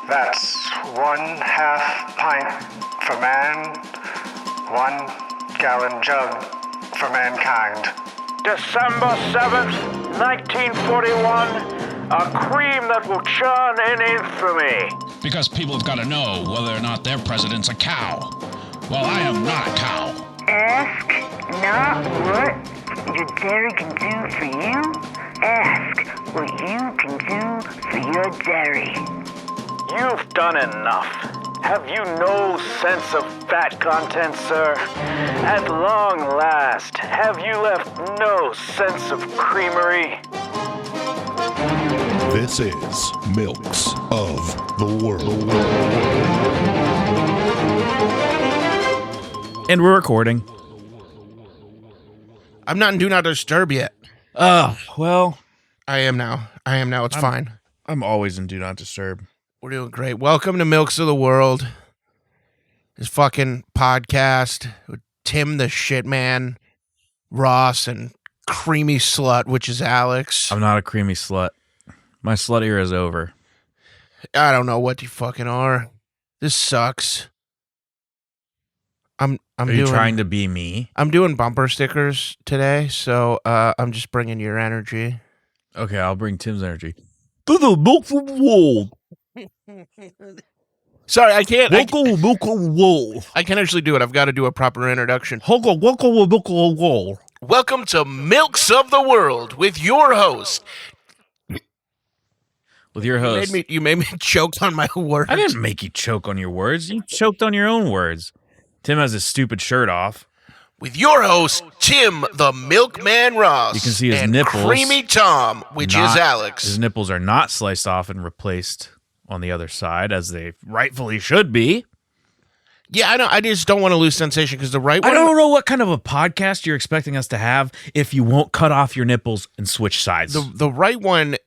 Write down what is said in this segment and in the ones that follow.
That's 1/2 pint for man, 1 gallon jug for mankind. December 7th, 1941, a cream that will churn in infamy. Because people have got to know whether or not their president's a cow. Well, I am not a cow. Ask not what your dairy can do for you. Ask what you can do for your dairy. You've done enough. Have you no sense of fat content, sir? At long last, have you left no sense of creamery? This is Milks of the World. And we're recording. I'm not in Do Not Disturb yet. Oh, well, I am now. It's fine. I'm always in Do Not Disturb. We're doing great. Welcome to Milks of the World. This fucking podcast with Tim the Shit Man, Ross, and Creamy Slut, which is Alex. I'm not a creamy slut. My slut era is over. I don't know what you fucking are. This sucks. I'm Are you trying to be me? I'm doing bumper stickers today, so I'm just bringing your energy. Okay, I'll bring Tim's energy. To the Milk of the World. Sorry, I can't. Welcome to Milk of the World. I can't actually do it. I've got to do a proper introduction. Welcome to Milk of the World. Welcome to Milks of the World with your host. With your host. You made me choke on my words. I didn't make you choke on your words. You choked on your own words. Tim has his stupid shirt off. With your host, Tim the Milkman Ross. You can see his and nipples. Creamy Tom, which is Alex. His nipples are not sliced off and replaced on the other side, as they rightfully should be. Yeah, I know. I just don't want to lose sensation because the right one. I don't know what kind of a podcast you're expecting us to have if you won't cut off your nipples and switch sides. The right one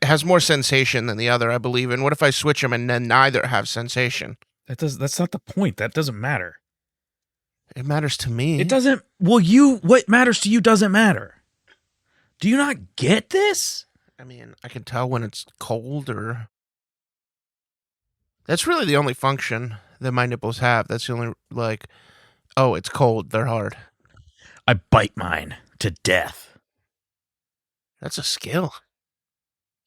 has more sensation than the other, I believe. And what if I switch them and then neither have sensation? That's not the point. That doesn't matter. It matters to me. It doesn't. Well, what matters to you doesn't matter. Do you not get this? I mean, I can tell when it's cold or. That's really the only function that my nipples have. That's the only, oh, it's cold. They're hard. I bite mine to death. That's a skill.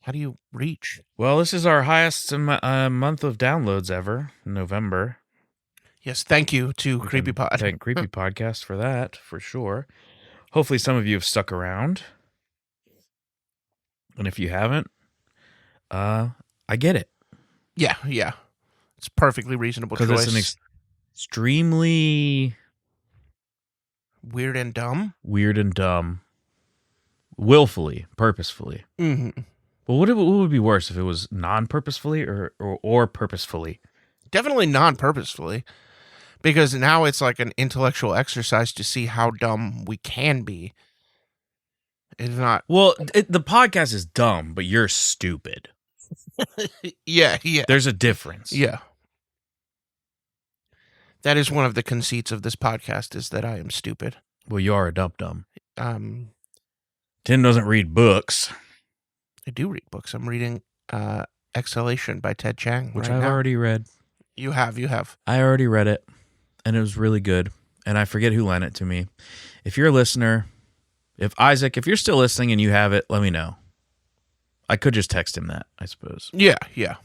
How do you reach? Well, this is our highest month of downloads ever, November. Yes, thank you to CreepyPod. Thank Creepy Podcast for that, for sure. Hopefully some of you have stuck around. And if you haven't, I get it. Yeah. It's a perfectly reasonable choice. Because it's an extremely... Weird and dumb? Weird and dumb. Willfully, purposefully. Mm-hmm. Well, what would be worse if it was non-purposefully or purposefully? Definitely non-purposefully. Because now it's like an intellectual exercise to see how dumb we can be. It's not... Well, the podcast is dumb, but you're stupid. Yeah. There's a difference. Yeah. That is one of the conceits of this podcast, is that I am stupid. Well, you are a dum-dum. Tim doesn't read books. I do read books. I'm reading Exhalation by Ted Chiang. Which right I've now. already read. You have. I already read it, and it was really good. And I forget who lent it to me. If you're a listener, if you're still listening and you have it, let me know. I could just text him that, I suppose. Yeah.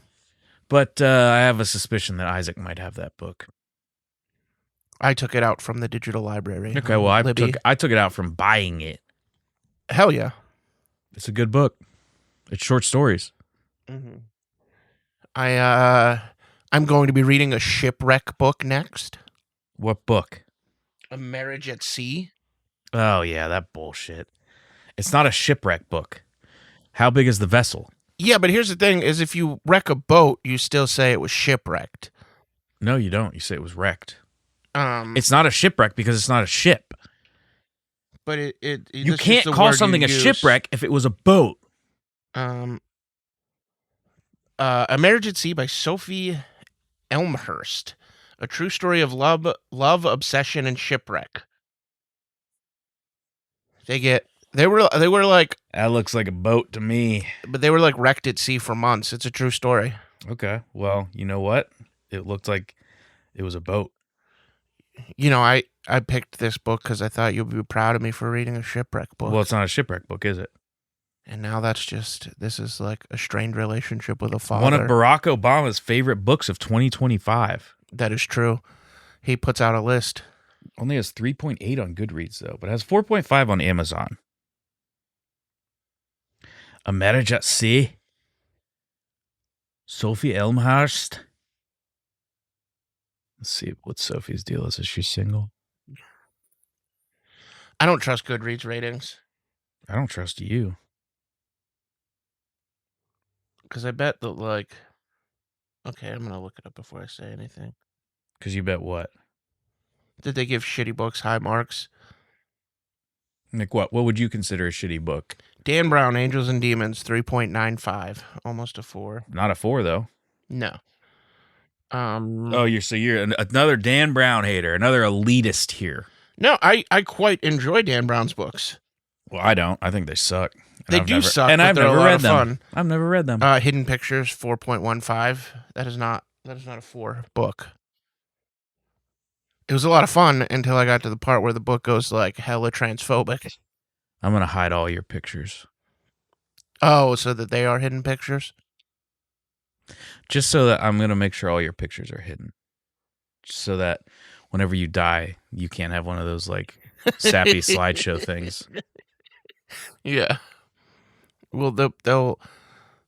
But I have a suspicion that Isaac might have that book. I took it out from the digital library. Okay, well, I Libby. took it out from buying it. Hell yeah. It's a good book. It's short stories. Mm-hmm. I'm going to be reading a shipwreck book next. What book? A Marriage at Sea. Oh, yeah, that bullshit. It's not a shipwreck book. How big is the vessel? Yeah, but here's the thing, is if you wreck a boat, you still say it was shipwrecked. No, you don't. You say it was wrecked. It's not a shipwreck because it's not a ship. But you can't call something a shipwreck if it was a boat. A Marriage at Sea by Sophie Elmhurst. A true story of love, obsession, and shipwreck. They were like, That looks like a boat to me. but they were like wrecked at sea for months. It's a true story. Okay. Well, you know what? It looked like it was a boat. You know, I picked this book because I thought you'd be proud of me for reading a shipwreck book. Well, it's not a shipwreck book, is it? And now this is like a strained relationship with a father. One of Barack Obama's favorite books of 2025. That is true. He puts out a list. Only has 3.8 on Goodreads, though, but has 4.5 on Amazon. A Marriage at Sea. Sophie Elmhurst. Let's see what Sophie's deal is. Is she single? I don't trust Goodreads ratings. I don't trust you. Because I bet that, like... Okay, I'm going to look it up before I say anything. Because you bet what? Did they give shitty books high marks? Like what? What would you consider a shitty book? Dan Brown, Angels and Demons, 3.95. Almost a 4. Not a 4, though. No. Oh, you're another Dan Brown hater, another elitist here. No, I quite enjoy Dan Brown's books. Well, I don't. I think they suck. Suck, and but I've they're never a lot read of them. fun. I've never read them. Hidden Pictures, 4.15. That is not a 4 book. It was a lot of fun until I got to the part where the book goes like hella transphobic. I'm gonna hide all your pictures. Oh, so that they are hidden pictures? Just so that I'm gonna make sure all your pictures are hidden. Just so that whenever you die, you can't have one of those like sappy slideshow things. Yeah. Well, they'll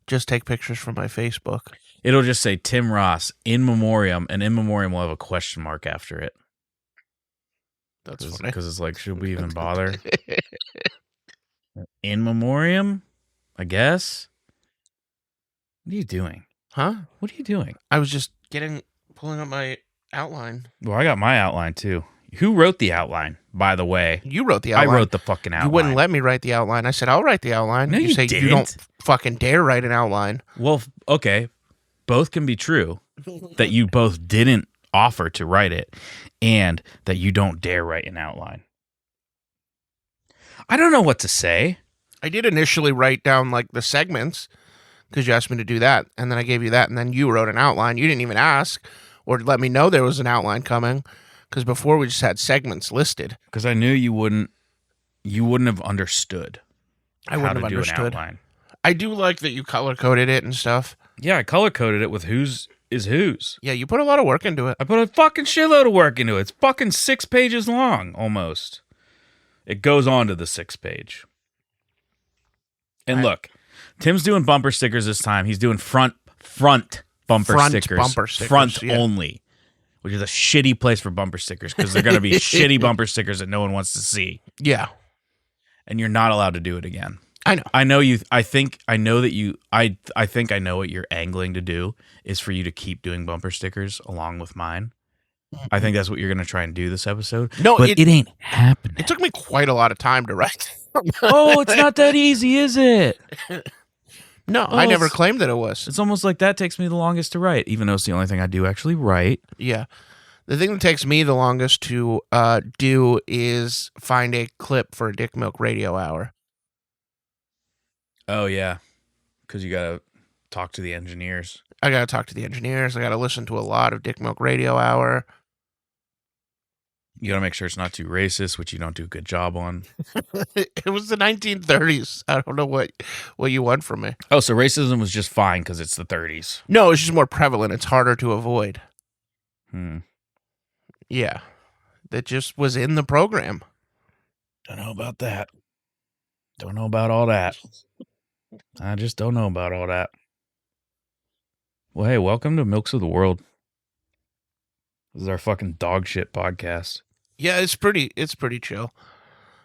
just take pictures from my Facebook. It'll just say Tim Ross in memoriam, and in memoriam will have a question mark after it. That's funny. Because it's like, should we even bother? In memoriam, I guess. What are you doing? Huh? What are you doing? I was just pulling up my outline. Well, I got my outline too. Who wrote the outline, by the way? You wrote the outline. I wrote the fucking outline. You wouldn't let me write the outline. I said, I'll write the outline. No, you say didn't. You don't fucking dare write an outline. Well, okay. Both can be true. That you both didn't offer to write it, and that you don't dare write an outline. I don't know what to say. I did initially write down like the segments because you asked me to do that, and then I gave you that, and then you wrote an outline. You didn't even ask or let me know there was an outline coming because before we just had segments listed. Because I knew you wouldn't have understood. I wouldn't have how to understood. do an outline. I do like that you color coded it and stuff. Yeah, I color coded it with whose is whose. Yeah, you put a lot of work into it. I put a fucking shitload of work into it. It's fucking 6 pages long, almost. It goes on to the 6th page. And look, Tim's doing bumper stickers this time. He's doing front bumper stickers. Bumper stickers. Front yeah. only, which is a shitty place for bumper stickers because they're going to be shitty bumper stickers that no one wants to see. Yeah. And you're not allowed to do it again. I know. I know you. I think I know that you. I think I know what you're angling to do is for you to keep doing bumper stickers along with mine. I think that's what you're going to try and do this episode. No, but it ain't happening. It took me quite a lot of time to write. Oh, it's not that easy, is it? No, Oh, I never it's- claimed that it was. It's almost like that takes me the longest to write, even though it's the only thing I do actually write. Yeah. The thing that takes me the longest to do is find a clip for a Dick Milk Radio Hour. Oh yeah, because you got to talk to the engineers. I got to talk to the engineers. I got to listen to a lot of Dick Milk Radio Hour. You got to make sure it's not too racist, which you don't do a good job on. It was the 1930s. I don't know what you want from me. Oh, so racism was just fine because it's the 30s. No, it's just more prevalent. It's harder to avoid. Yeah. That just was in the program. Don't know about that. Don't know about all that. I just don't know about all that. Well, hey, welcome to Milks of the World. This is our fucking dog shit podcast. Yeah, it's pretty chill.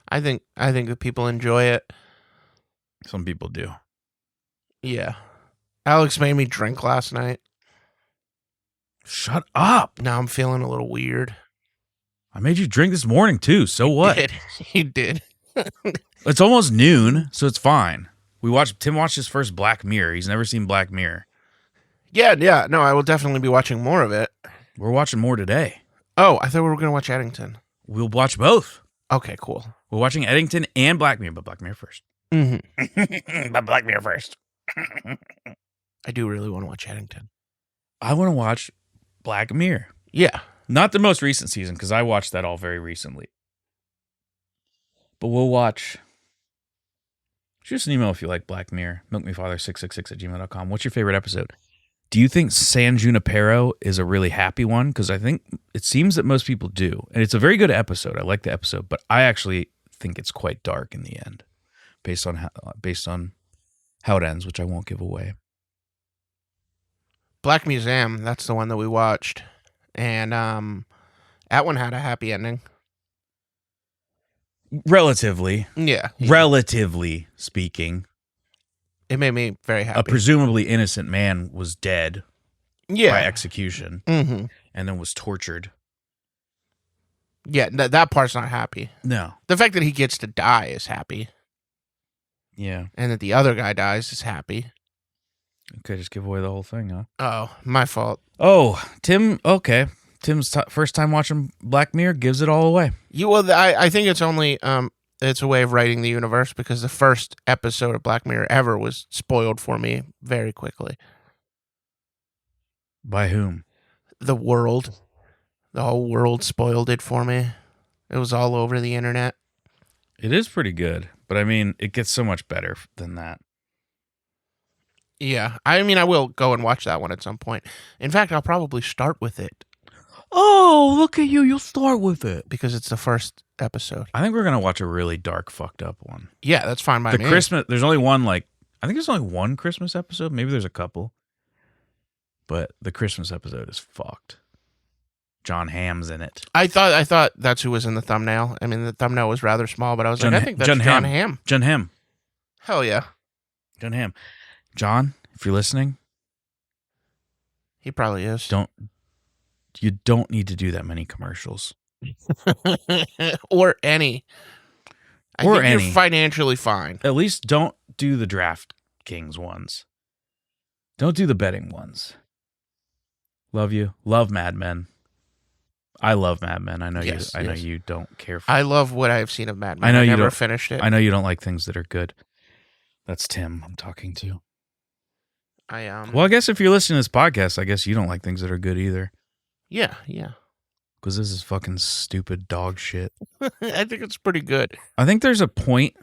I think that people enjoy it. Some people do. Yeah. Alex made me drink last night. Shut up. Now I'm feeling a little weird. I made you drink this morning too. So what? He did. It's almost noon, so it's fine. Tim watched his first Black Mirror. He's never seen Black Mirror. Yeah. No, I will definitely be watching more of it. We're watching more today. Oh, I thought we were going to watch Eddington. We'll watch both. Okay, cool. We're watching Eddington and Black Mirror, but Black Mirror first. Mm-hmm. But Black Mirror first. I do really want to watch Eddington. I want to watch Black Mirror. Yeah. Not the most recent season, because I watched that all very recently. But we'll watch. Shoot us an email if you like Black Mirror. milkmefather666@gmail.com. What's your favorite episode? Do you think San Junipero is a really happy one? Because I think it seems that most people do. And it's a very good episode. I like the episode. But I actually think it's quite dark in the end. Based on how it ends, which I won't give away. Black Museum, that's the one that we watched. And that one had a happy ending. Relatively speaking. It made me very happy. A presumably innocent man was dead by execution and then was tortured. Yeah, that part's not happy. No. The fact that he gets to die is happy. Yeah. And that the other guy dies is happy. Okay, just give away the whole thing, huh? Oh, my fault. Oh, Tim, okay. Tim's first time watching Black Mirror gives it all away. I think it's only it's a way of writing the universe, because the first episode of Black Mirror ever was spoiled for me very quickly. By whom? The world. The whole world spoiled it for me. It was all over the internet. It is pretty good, but I mean, it gets so much better than that. Yeah, I mean, I will go and watch that one at some point. In fact, I'll probably start with it. Oh, look at you. You'll start with it. Because it's the first episode. I think we're going to watch a really dark, fucked up one. Yeah, that's fine by me. There's only one, I think there's only one Christmas episode. Maybe there's a couple. But the Christmas episode is fucked. John Hamm's in it. I thought that's who was in the thumbnail. I mean, the thumbnail was rather small, but I was I think that's John Hamm. John Hamm. Hell yeah. John Hamm. John, if you're listening. He probably is. You don't need to do that many commercials. Or any. I think you're financially fine. At least don't do the DraftKings ones. Don't do the betting ones. Love you. Love Mad Men. I love Mad Men. I know you. I know you don't care for. I love what I've seen of Mad Men. I know you never don't finished it. I know you don't like things that are good. That's Tim I'm talking to. Well, I guess if you're listening to this podcast, I guess you don't like things that are good either. Yeah. Because this is fucking stupid dog shit. I think it's pretty good. I think there's a point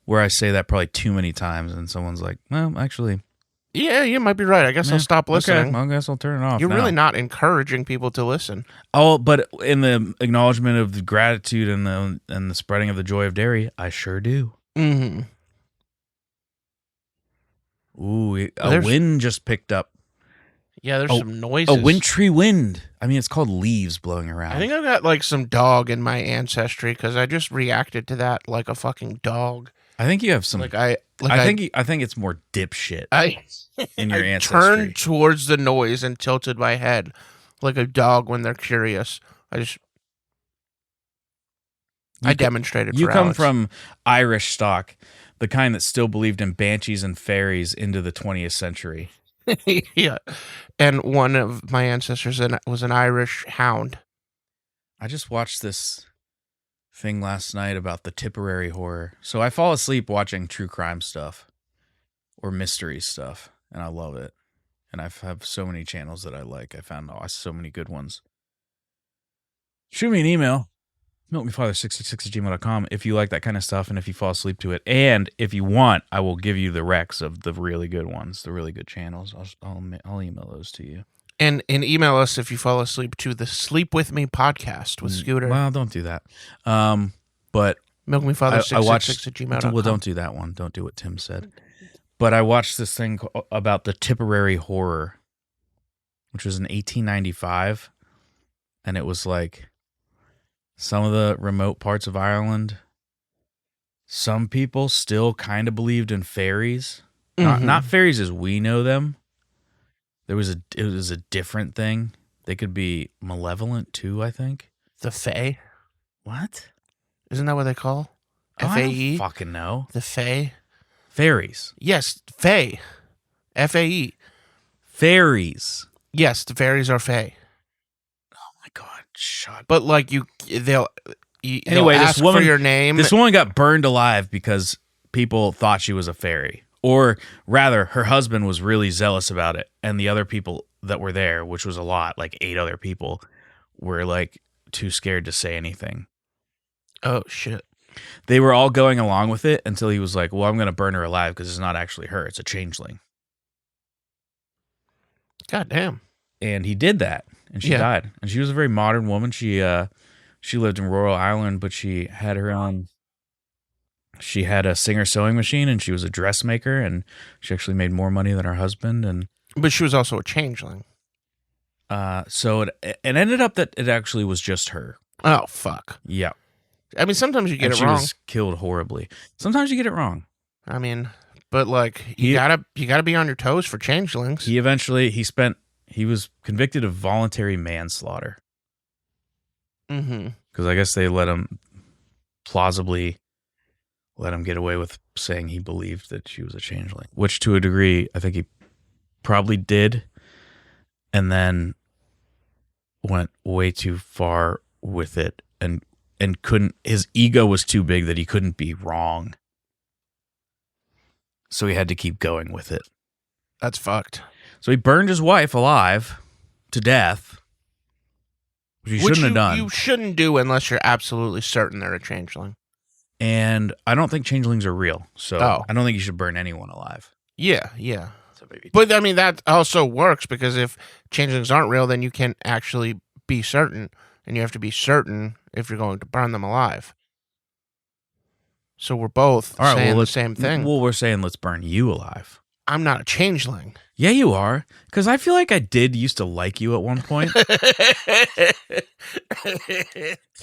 where I say that probably too many times, and someone's like, "Well, actually." Yeah, you might be right. I guess I'll stop listening. Okay, I guess I'll turn it off. You're really not encouraging people to listen. Oh, but in the acknowledgement of the gratitude and the spreading of the joy of dairy, I sure do. Mm-hmm. Ooh, wind just picked up. Yeah, there's some noises. A wintry wind. I mean, it's called leaves blowing around. I think I've got some dog in my ancestry, because I just reacted to that like a fucking dog. I think you have some. I think it's more dipshit in your ancestry. I turned towards the noise and tilted my head like a dog when they're curious. I demonstrated. You for come Alex. from Irish stock, the kind that still believed in banshees and fairies into the 20th century. Yeah, and one of my ancestors was an Irish hound. I just watched this thing last night about the Tipperary horror. So I fall asleep watching true crime stuff or mystery stuff, and I love it. And I have so many channels that I like. I found so many good ones. Shoot me an email, milkmefather666@gmail.com, if you like that kind of stuff and if you fall asleep to it. And if you want, I will give you the recs of the really good ones, the really good channels. I'll email those to you. And email us if you fall asleep to the Sleep With Me podcast with Scooter. Well, don't do that. But milkmefather666@gmail.com. Well, don't do that one. Don't do what Tim said. But I watched this thing about the Tipperary horror, which was in 1895, and it was like some of the remote parts of Ireland. Some people still kind of believed in fairies, not fairies as we know them. It was a different thing. They could be malevolent too, I think. The Fae? What? Isn't that what they call? Oh, Fae? I don't fucking know. The Fae? Fairies. Yes, Fae. Fae. Fairies. Yes, the fairies are Fae. Oh my god, shut. But they'll ask this woman, for your name. This woman got burned alive because people thought she was a fairy. Or rather, her husband was really zealous about it, and the other people that were there, which was a lot, like 8 other people, were like too scared to say anything. Oh, shit. They were all going along with it until he was like, well, I'm going to burn her alive because it's not actually her. It's a changeling. God damn. And he did that, and she Yeah. died. And she was a very modern woman. She lived in Royal Island, but she had her own. She had a Singer sewing machine, and she was a dressmaker, and she actually made more money than her husband. And But she was also a changeling. so it ended up that it actually was just her. Oh, fuck. Yeah, I mean, sometimes you get and it she wrong. was killed horribly. Sometimes you get it wrong. I mean, but like you gotta be on your toes for changelings. He was convicted of voluntary manslaughter Mm-hmm. because I guess they plausibly let him get away with saying he believed that she was a changeling, which to a degree I think he probably did, and then went way too far with it and couldn't. His ego was too big that he couldn't be wrong, so he had to keep going with it. That's fucked. So he burned his wife alive to death, which he shouldn't have done. You shouldn't do unless you're absolutely certain they're a changeling. And I don't think changelings are real, so Oh. I don't think you should burn anyone alive. Yeah, yeah. So maybe But I mean, that also works because if changelings aren't real, then you can't actually be certain, and you have to be certain if you're going to burn them alive. So we're both saying the same thing. Well, we're saying let's burn you alive. I'm not a changeling. Yeah, you are, because I feel like I did used to like you at one point,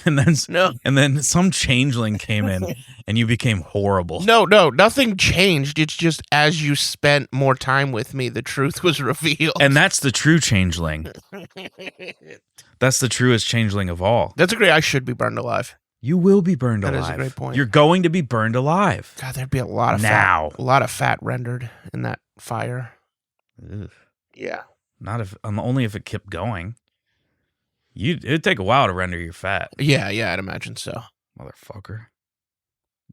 and then No. and then some changeling came in, and you became horrible. No, nothing changed. It's just as you spent more time with me, the truth was revealed. And that's the true changeling. That's the truest changeling of all. That's a great. I should be burned alive. You will be burned That alive. is a great point. You're going to be burned alive. God, there'd be a lot of Now. fat, a lot of fat rendered in that fire. Ugh. Yeah. Not if only if it kept going. It'd take a while to render your fat, Yeah, I'd imagine so. motherfucker.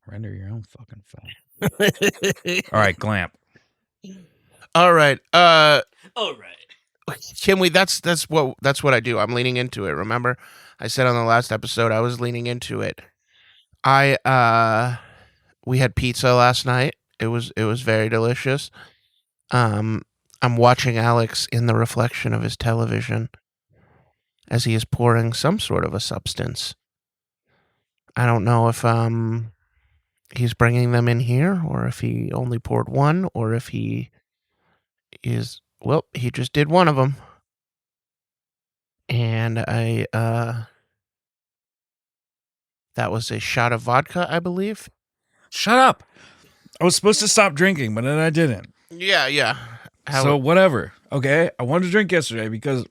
Render your own fucking fat. All right, Glamp. All right. All right. Can we? That's what I do. I'm leaning into it. Remember, I said on the last episode I was leaning into it. We had pizza last night. It was very delicious. I'm watching Alex in the reflection of his television as he is pouring some sort of a substance. I don't know if he's bringing them in here or if he only poured one or if he is. Well, he just did one of them. And that was a shot of vodka, I believe. Shut up. I was supposed to stop drinking, but then I didn't. Yeah. So whatever. Okay, I wanted to drink yesterday because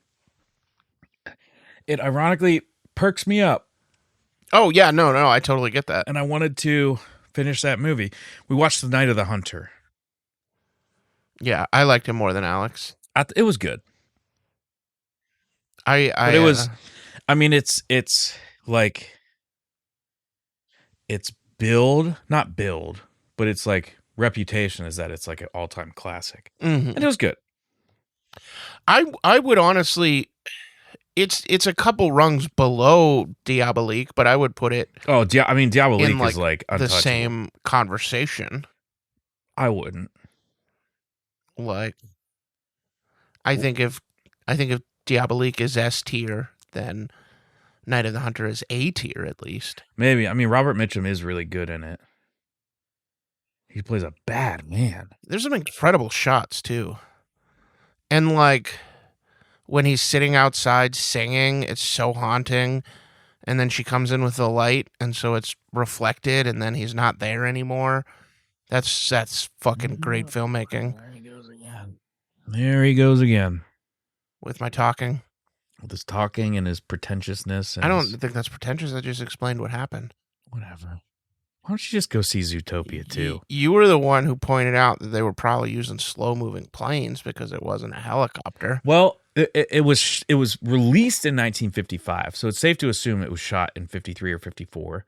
it ironically perks me up, Oh, yeah, no, I totally get that. and I wanted to finish that movie. We watched The Night of the Hunter. Yeah, I liked him more than Alex. It was good. But But it was, I mean, it's like, it's not build, but it's like reputation is that it's like an all-time classic. mhm. And it was good. I would honestly, it's a couple rungs below Diabolique, but I would put it Oh, I mean, Diabolique in like is like the untouchable. same conversation. I wouldn't. Like, I think if Diabolique is S tier, then Night of the Hunter is A tier at least. Maybe. I mean, Robert Mitchum is really good in it. He plays a bad man. There's some incredible shots too. And like when he's sitting outside singing, it's so haunting. And then she comes in with the light, and so it's reflected, and then he's not there anymore. That's fucking great filmmaking. There he goes again. There he goes again. With my talking. With his talking and his pretentiousness. And I don't think that's pretentious. I just explained what happened. Whatever. Why don't you just go see Zootopia too? You were the one who pointed out that they were probably using slow-moving planes because it wasn't a helicopter. Well, it was released in 1955, so it's safe to assume it was shot in 53 or 54.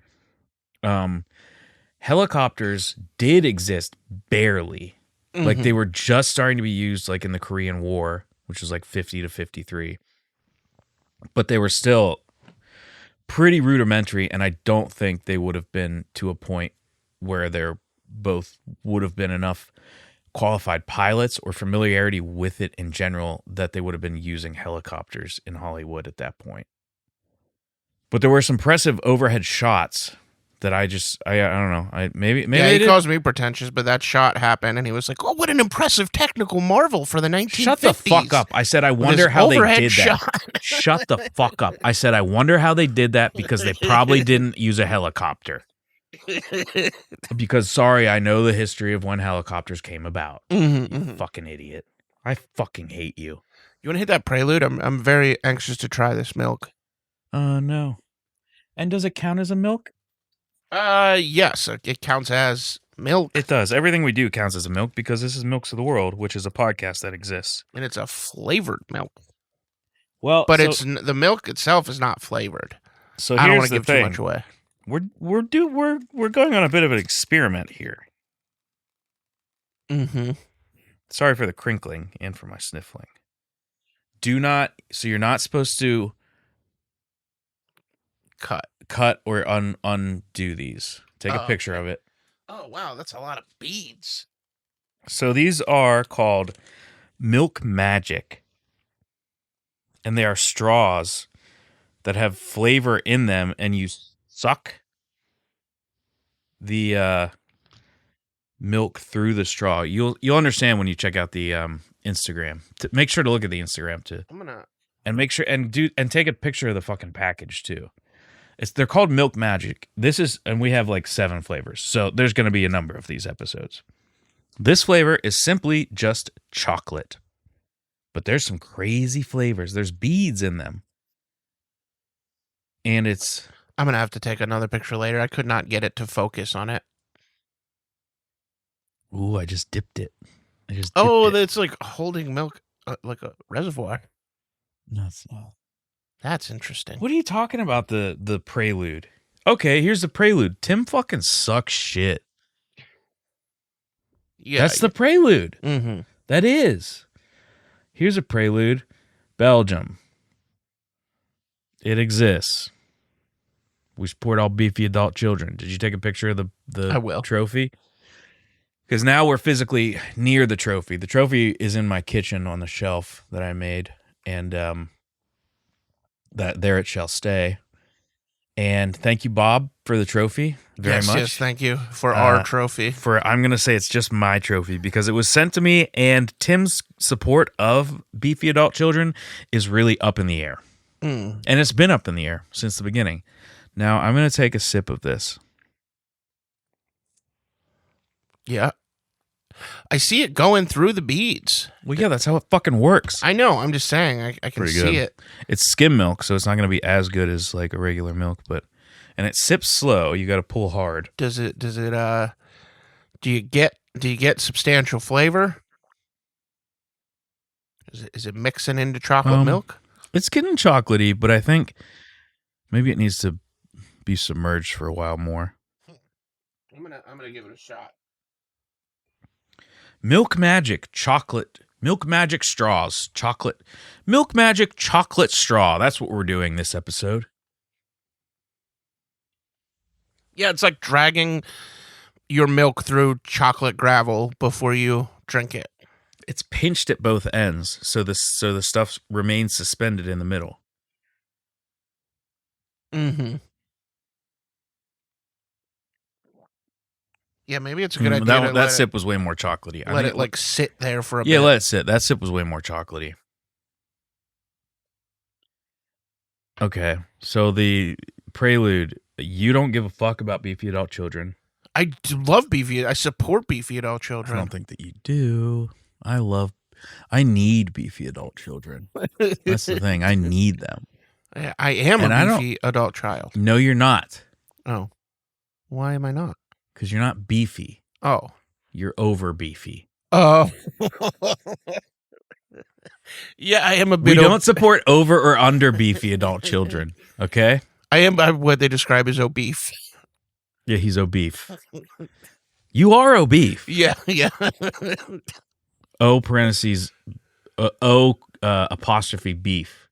Helicopters did exist barely. Like they were just starting to be used like in the Korean War which was like 50 to 53. But they were still pretty rudimentary, and I don't think they would have been to a point where there both would have been enough qualified pilots or familiarity with it in general that they would have been using helicopters in Hollywood at that point. But there were some impressive overhead shots that I don't know. Maybe he calls me pretentious, but that shot happened, and he was like, "Oh, what an impressive technical marvel for the 1950s." Shut the fuck up. I said, I wonder how they did that. Shut the fuck up. I said, I wonder how they did that because they probably didn't use a helicopter. Because, sorry, I know the history of when helicopters came about. You fucking idiot. I fucking hate you. You want to hit that prelude? I'm very anxious to try this milk. No. And does it count as a milk? Yes, it counts as milk. It does. Everything we do counts as a milk because this is Milks of the World, which is a podcast that exists. And it's a flavored milk. Well, but the milk itself is not flavored. So I don't want here's to give too much away. We're going on a bit of an experiment here. Sorry for the crinkling and for my sniffling. So you're not supposed to cut or undo these. Take a picture of it. Oh, wow, that's a lot of beads. So these are called Milk Magic. And they are straws that have flavor in them, and you suck the milk through the straw. You'll understand when you check out the Instagram. Make sure to look at the Instagram too. And make sure and take a picture of the fucking package too. They're called Milk Magic. And we have like 7 flavors. So there's going to be a number of these episodes. This flavor is simply just chocolate. But there's some crazy flavors. There's beads in them. And I'm going to have to take another picture later. I could not get it to focus on it. Ooh, I just dipped it. It's like holding milk like a reservoir. No, it's not. That's interesting. What are you talking about, the prelude? Okay, here's the prelude. Tim fucking sucks shit. Yeah. That's the prelude. Mm-hmm. That is. Here's a prelude. Belgium. It exists. We support all beefy adult children. Did you take a picture of the trophy? Because now we're physically near the trophy. The trophy is in my kitchen on the shelf that I made. And that there it shall stay. And thank you, Bob, for the trophy very much. Yes, thank you for our trophy. I'm going to say it's just my trophy because it was sent to me, and Tim's support of beefy adult children is really up in the air. And it's been up in the air since the beginning. Now, I'm going to take a sip of this. Yeah. I see it going through the beads. Well, yeah, that's how it fucking works. I know. I'm just saying. I can see it. It's skim milk, so it's not going to be as good as like a regular milk, and it sips slow. You got to pull hard. Do you get substantial flavor? Is it mixing into chocolate milk? It's getting chocolatey, but I think maybe it needs to be submerged for a while more. I'm gonna give it a shot. Milk Magic chocolate. Milk Magic straws. Chocolate. Milk Magic chocolate straw. That's what we're doing this episode. Yeah, it's like dragging your milk through chocolate gravel before you drink it. It's pinched at both ends, so the stuff remains suspended in the middle. Mm-hmm. Yeah, maybe it's a good idea. That sip was way more chocolatey. Let it sit there for a bit. Yeah, let it sit. That sip was way more chocolatey. Okay, so the prelude. You don't give a fuck about beefy adult children. I love beefy. I support beefy adult children. I don't think that you do. I need beefy adult children. That's the thing. I need them. I am a beefy adult child. No, you're not. Oh. Why am I not? Because you're not beefy. Oh. You're over beefy. Oh. Yeah, I am a bit. We don't support over or under beefy adult children. Okay? I am what they describe as obese. Yeah, he's obese. You are obese. Yeah. O parentheses O apostrophe beef.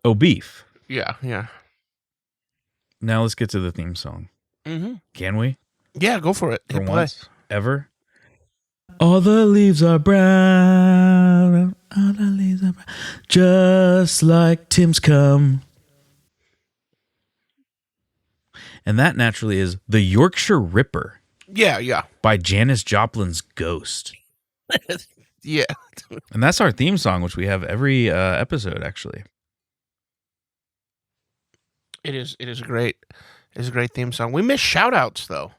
Oh, beef. Yeah. Now let's get to the theme song. Mm-hmm. Can we? Yeah, go for it. For Hit once? Ever? All the leaves are brown. All the leaves are brown. Just like Tim's cum. And that naturally is The Yorkshire Ripper Yeah. by Janis Joplin's Ghost. Yeah. And that's our theme song, which we have every episode, actually. It is a great theme song. We miss shout outs though.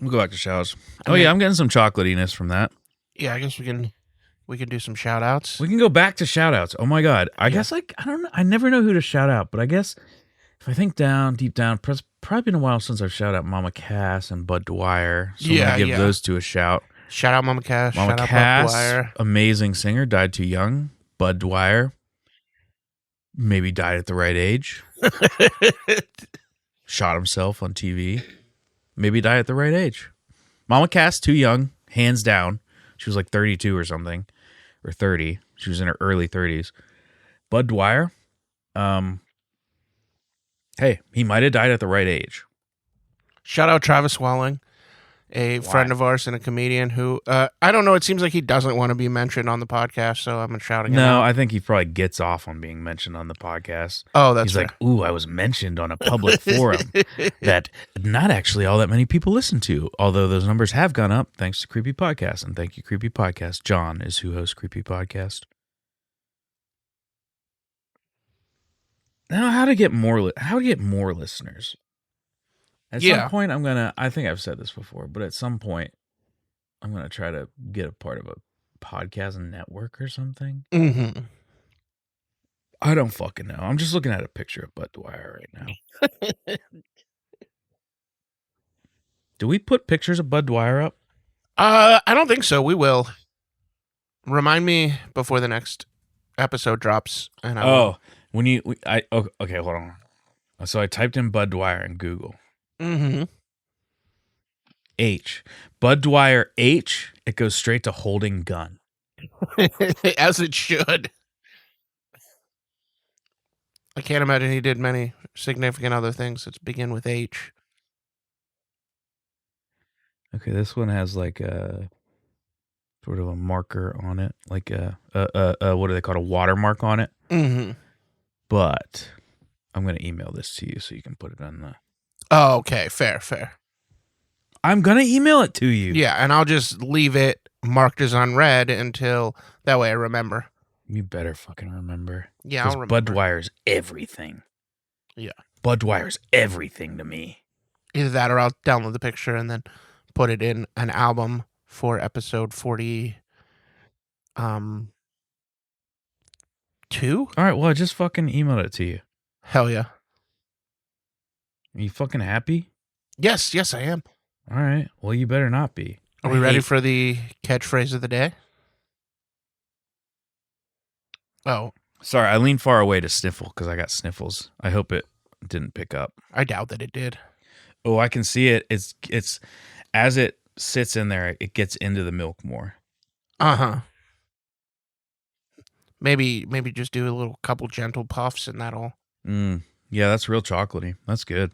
We'll go back to showers. Oh, yeah, I'm getting some chocolatiness from that. Yeah, I guess we can do some shout outs. We can go back to shout outs. Oh, my God. I guess, I don't know. I never know who to shout out, but I guess if I think deep down, it's probably been a while since I've shouted out Mama Cass and Bud Dwyer. So I'm going to give those two a shout. Shout out Mama Cass. Mama shout Cass, out Bud Dwyer. amazing singer, died too young. Bud Dwyer, maybe died at the right age. Shot himself on TV. Maybe died at the right age. Mama Cass, too young, hands down. She was like 32 or something, or 30. She was in her early 30s. Bud Dwyer, hey, he might have died at the right age. Shout out Travis Walling, a friend of ours and a comedian who, I don't know, it seems like he doesn't want to be mentioned on the podcast, so I'm shouting him out. No, I think he probably gets off on being mentioned on the podcast. Oh, that's He's fair. like, ooh, I was mentioned on a public forum that not actually all that many people listen to, although those numbers have gone up thanks to Creepy Podcast. And thank you, Creepy Podcast. John is who hosts Creepy Podcast. Now, how to get more listeners? At some point, I think I've said this before, but at some point, I'm going to try to get a part of a podcast network or something. Mm-hmm. I don't fucking know. I'm just looking at a picture of Bud Dwyer right now. Do we put pictures of Bud Dwyer up? I don't think so. We will. Remind me before the next episode drops. And I will. Okay, hold on. So I typed in Bud Dwyer in Google. Mm-hmm. H. Bud Dwyer H. It goes straight to holding gun. As it should. I can't imagine he did many significant other things that begin with H. Okay, this one has like a sort of a marker on it, like a what do they call it? A watermark on it. Mm-hmm. But I'm gonna email this to you so you can put it on the. Oh, okay, fair. I'm gonna email it to you. Yeah, and I'll just leave it marked as unread until that way I remember. You better fucking remember. Yeah, I'll 'cause remember. Bud Dwyer's everything. Yeah. Bud Dwyer's everything to me. Either that or I'll download the picture and then put it in an album for episode 42. All right, well, I just fucking emailed it to you. Hell yeah. Are you fucking happy? Yes, I am. All right. Well, you better not be. Are we ready for the catchphrase of the day? Oh, Sorry, I leaned far away to sniffle because I got sniffles. I hope it didn't pick up. I doubt that it did. Oh, I can see it. It's as it sits in there, it gets into the milk more. Uh-huh. Maybe just do a little couple gentle puffs and that'll... Yeah, that's real chocolatey. That's good.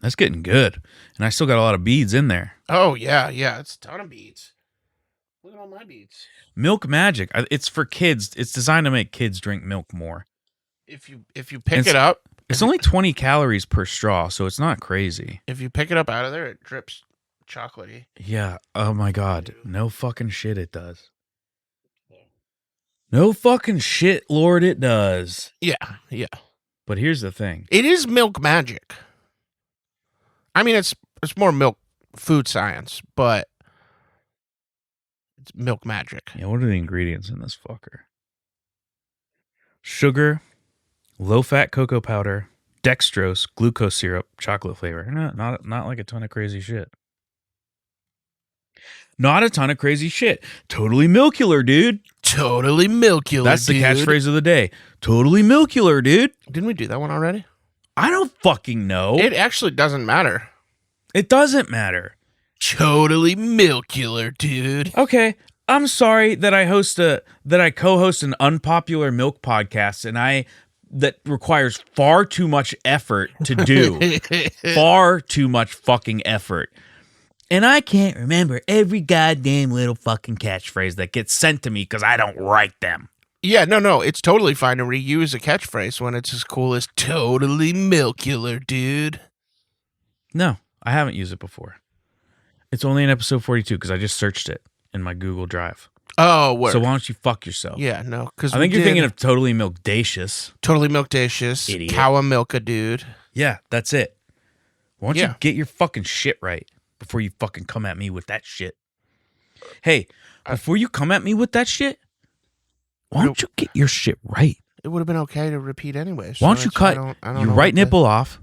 That's getting good. And I still got a lot of beads in there. Oh, yeah. It's a ton of beads. Look at all my beads. Milk Magic. It's for kids. It's designed to make kids drink milk more. If you pick it up... It's only 20 calories per straw, so it's not crazy. If you pick it up out of there, it drips chocolatey. Yeah. Oh, my God. No fucking shit it does. No fucking shit, Lord, it does. Yeah. But here's the thing. It is milk magic. I mean, it's more milk food science, but it's milk magic. Yeah, what are the ingredients in this fucker? Sugar, low-fat cocoa powder, dextrose, glucose syrup, chocolate flavor. Not like a ton of crazy shit. Not a ton of crazy shit. Totally milkular, dude. Totally milkular. That's the dude. catchphrase of the day. Totally milkular, dude. Didn't we do that one already? I don't fucking know. It actually doesn't matter. It doesn't matter. Totally milkular, dude. Okay, I'm sorry that I co-host an unpopular milk podcast and that requires far too much effort to do. Far too much fucking effort. And I can't remember every goddamn little fucking catchphrase that gets sent to me because I don't write them. Yeah, no, it's totally fine to reuse a catchphrase when it's as cool as totally milkular, dude. No, I haven't used it before. It's only in episode 42 because I just searched it in my Google Drive. Oh, word. So why don't you fuck yourself? Yeah, no, because I think you're thinking of Totally Milkdacious. Totally Milkdacious, Idiot. Cowa Milka, dude. Yeah, that's it. Why don't Yeah. you get your fucking shit right before you fucking come at me with that shit? Hey, before you come at me with that shit, why don't you get your shit right? It would have been okay to repeat anyways. Why don't you cut your right nipple off?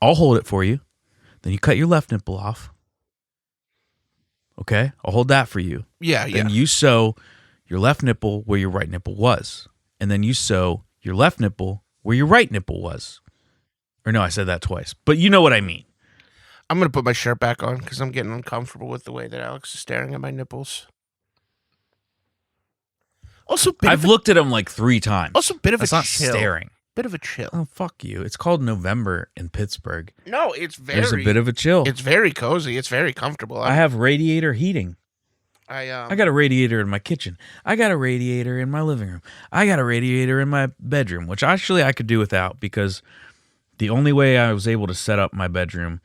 I'll hold it for you. Then you cut your left nipple off. Okay? I'll hold that for you. Yeah. Then you sew your left nipple where your right nipple was. And then you sew your left nipple where your right nipple was. Or no, I said that twice. But you know what I mean. I'm going to put my shirt back on because I'm getting uncomfortable with the way that Alex is staring at my nipples. Also, I've looked at them like 3 times. Also, bit of That's a not chill. staring. Bit of a chill. Oh, fuck you. It's called November in Pittsburgh. No, it's very... There's a bit of a chill. It's very cozy. It's very comfortable. I have radiator heating. I got a radiator in my kitchen. I got a radiator in my living room. I got a radiator in my bedroom, which actually I could do without because the only way I was able to set up my bedroom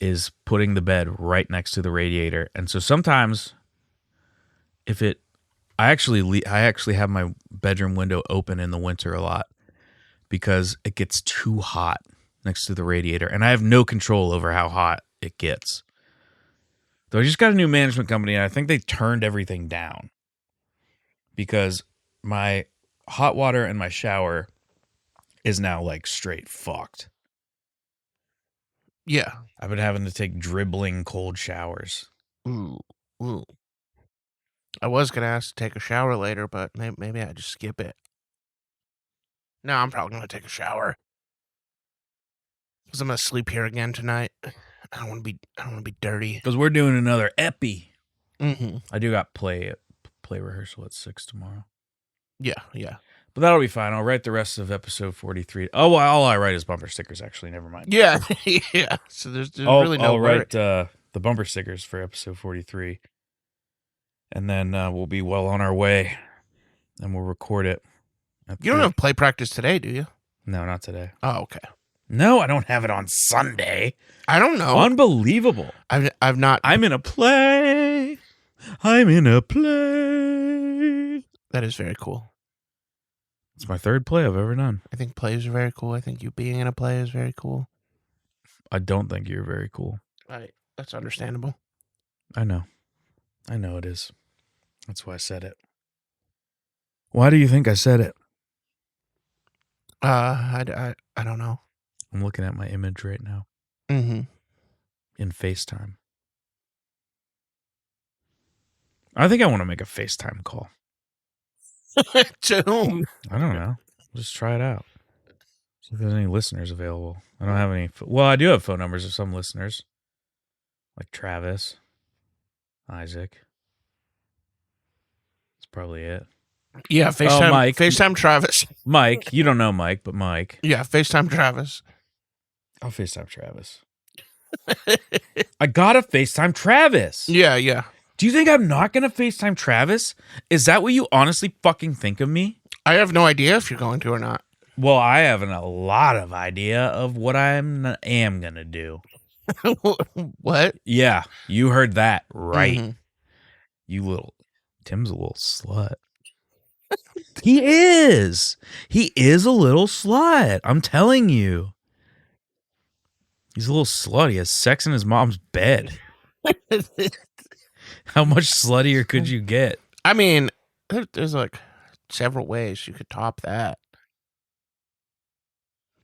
is putting the bed right next to the radiator. And so sometimes I actually have my bedroom window open in the winter a lot because it gets too hot next to the radiator and I have no control over how hot it gets. Though I just got a new management company and I think they turned everything down because my hot water and my shower is now like straight fucked. Yeah. I've been having to take dribbling cold showers. Ooh. I was going to ask to take a shower later, but maybe I just skip it. No, I'm probably going to take a shower. Because I'm going to sleep here again tonight. I don't want to be dirty. Because we're doing another epi. Mm-hmm. I do got play rehearsal at 6 tomorrow. Yeah. But that'll be fine. I'll write the rest of episode 43. Oh, well, all I write is bumper stickers, actually. Never mind. Yeah. Yeah. So there's really no I'll worry. write the bumper stickers for episode 43. And then we'll be well on our way. And we'll record it. You don't have play practice today, do you? No, not today. Oh, okay. No, I don't have it on Sunday. I don't know. Unbelievable. I've not. I'm in a play. I'm in a play. That is very cool. It's my 3rd play I've ever done. I think plays are very cool. I think you being in a play is very cool. I don't think you're very cool. That's understandable. I know it is. That's why I said it. Why do you think I said it? I don't know. I'm looking at my image right now Mm-hmm. in FaceTime. I think I want to make a FaceTime call. To whom? I don't know. Just try it out. See if there's any listeners available. I don't have any. Well, I do have phone numbers of some listeners, like Travis, Isaac. That's probably it. Yeah, FaceTime. Mike. FaceTime Travis. Mike, you don't know Mike, but Mike. Yeah, FaceTime Travis. I'll FaceTime Travis. I gotta FaceTime Travis. Yeah. Do you think I'm not gonna FaceTime Travis? Is that what you honestly fucking think of me? I have no idea if you're going to or not. Well, I have a lot of idea of what I am gonna do. What? Yeah, you heard that right. Mhm. Tim's a little slut. He is. He is a little slut. I'm telling you. He's a little slut. He has sex in his mom's bed. How much sluttier could you get? I mean, there's like several ways you could top that,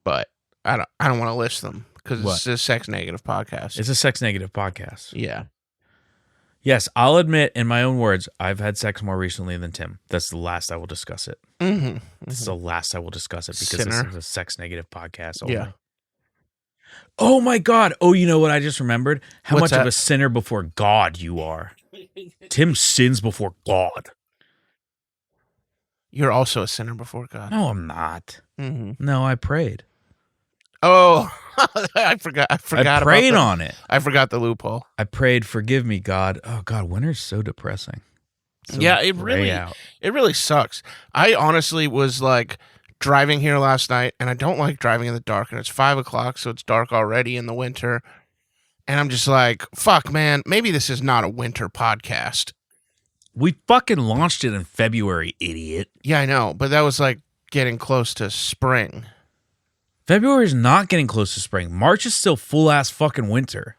but I don't want to list them because it's a sex negative podcast. It's a sex negative podcast. Yeah. Yes, I'll admit, in my own words, I've had sex more recently than Tim. That's the last I will discuss it. Mm-hmm. This is the last I will discuss it because Sinner. this is a sex negative podcast. Only. Yeah. Oh my God. Oh, you know what I just remembered? How What's much of that? a sinner before God you are. Tim sins before God. You're also a sinner before God. No, I'm not. Mm-hmm. No, I prayed. Oh, I forgot. I forgot I prayed about on it. I forgot the loophole. I prayed, forgive me, God. Oh, God, winter's so depressing. So Yeah, it gray out. really sucks. I honestly was like driving here last night, and I don't like driving in the dark, and it's 5 o'clock, so it's dark already in the winter. And I'm just like, fuck, man, maybe this is not a winter podcast. We fucking launched it in February, idiot. Yeah, I know, but that was like getting close to spring. February's not getting close to spring. March is still full ass fucking winter.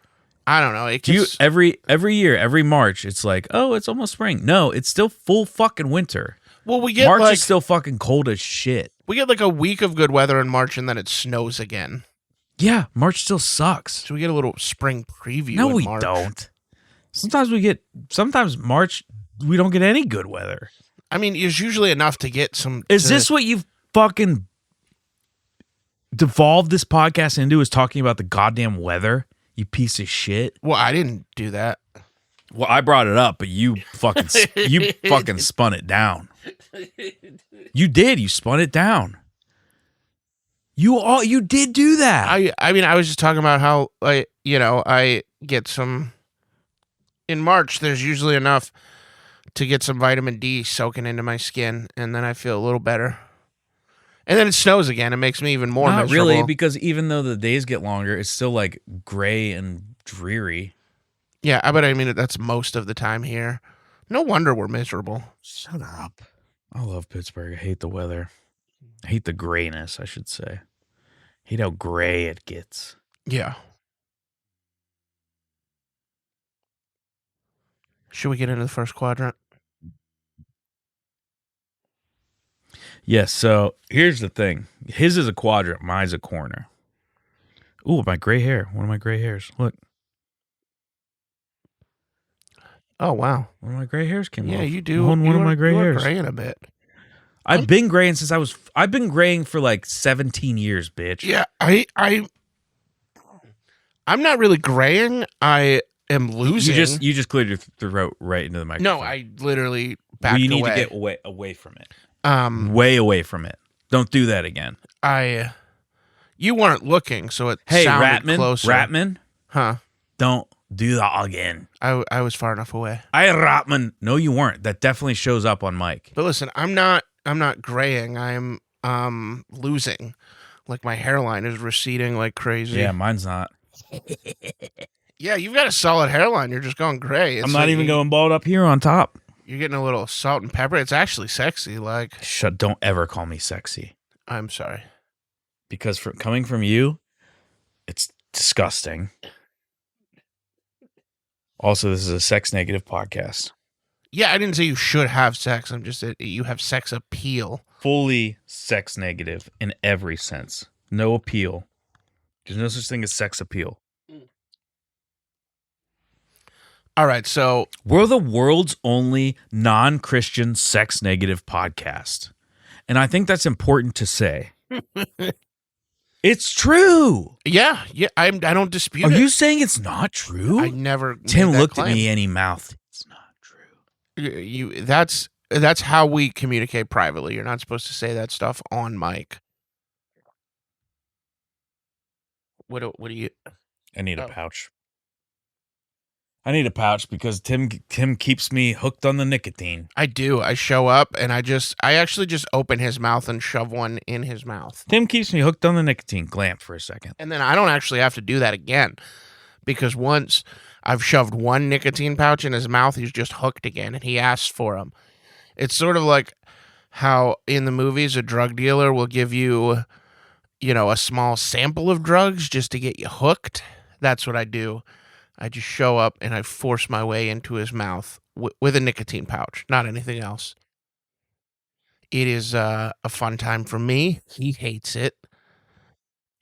I don't know. It Do you gets, every year, every March, it's like, oh, it's almost spring. No, it's still full fucking winter. well, we get March like is still fucking cold as shit. we get like a week of good weather in March, and then it snows again. Yeah, March still sucks. So we get a little spring preview. No, in we March. don't. Sometimes March, we don't get any good weather. I mean, it's usually enough to get some. Is this what you've fucking devolved this podcast into, is talking about the goddamn weather? You piece of shit. Well, I didn't do that. Well, I brought it up, but you fucking spun it down. You did. You spun it down. You did do that. I mean, I was just talking about how I get some in March. There's usually enough to get some vitamin D soaking into my skin, and then I feel a little better. And then it snows again. It makes me even more Not miserable. really, because even though the days get longer, it's still like gray and dreary. Yeah, but I mean, that's most of the time here. No wonder we're miserable. Shut up. I love Pittsburgh. I hate the weather. I hate the grayness, I should say. I hate how gray it gets. Yeah. Should we get into the first quadrant? Yes, so here's the thing. His is a quadrant, mine's a corner. Ooh, my gray hair. One of my gray hairs. Look, Oh, wow. one of my gray hairs came off. Yeah, you do. One of my gray hairs. Graying a bit. I've been graying since I've been graying for like 17 years, bitch. Yeah, I'm not really graying. I am losing. You just cleared your throat right into the microphone. No, I literally backed you need away. to get away from it. Way away from it. Don't do that again. You weren't looking, so it Hey, sounded Ratman, closer. Ratman, Huh? don't do that again. I was far enough away. Ratman. No, you weren't. That definitely shows up on mic. But listen, I'm not graying. I'm losing. Like my hairline is receding like crazy. Yeah, mine's not. Yeah, you've got a solid hairline. You're just going gray. It's I'm not like even going bald up here on top. You're getting a little salt and pepper. It's actually sexy. Like, Don't ever call me sexy. I'm sorry. Because coming from you, it's disgusting. Also, this is a sex negative podcast. Yeah, I didn't say you should have sex. I'm just saying you have sex appeal. Fully sex negative in every sense. No appeal. There's no such thing as sex appeal. All right, so We're the world's only non-Christian sex negative podcast. And I think that's important to say. It's true. yeah, I don't dispute Are it. you saying it's not true? I never. Tim made that looked at claim. me and he mouthed, it's not true. That's how we communicate privately. You're not supposed to say that stuff on mic. What do you? I need Oh. a pouch. I need a pouch because Tim keeps me hooked on the nicotine. I do. I show up and I actually just open his mouth and shove one in his mouth, Tim keeps me hooked on the nicotine. Glamp for a second. and then I don't actually have to do that again, because once I've shoved one nicotine pouch in his mouth, he's just hooked again, and he asks for them. It's sort of like how in the movies a drug dealer will give you, a small sample of drugs just to get you hooked. That's what I do. I just show up and I force my way into his mouth with a nicotine pouch, not anything else. It is a fun time for me. He hates it.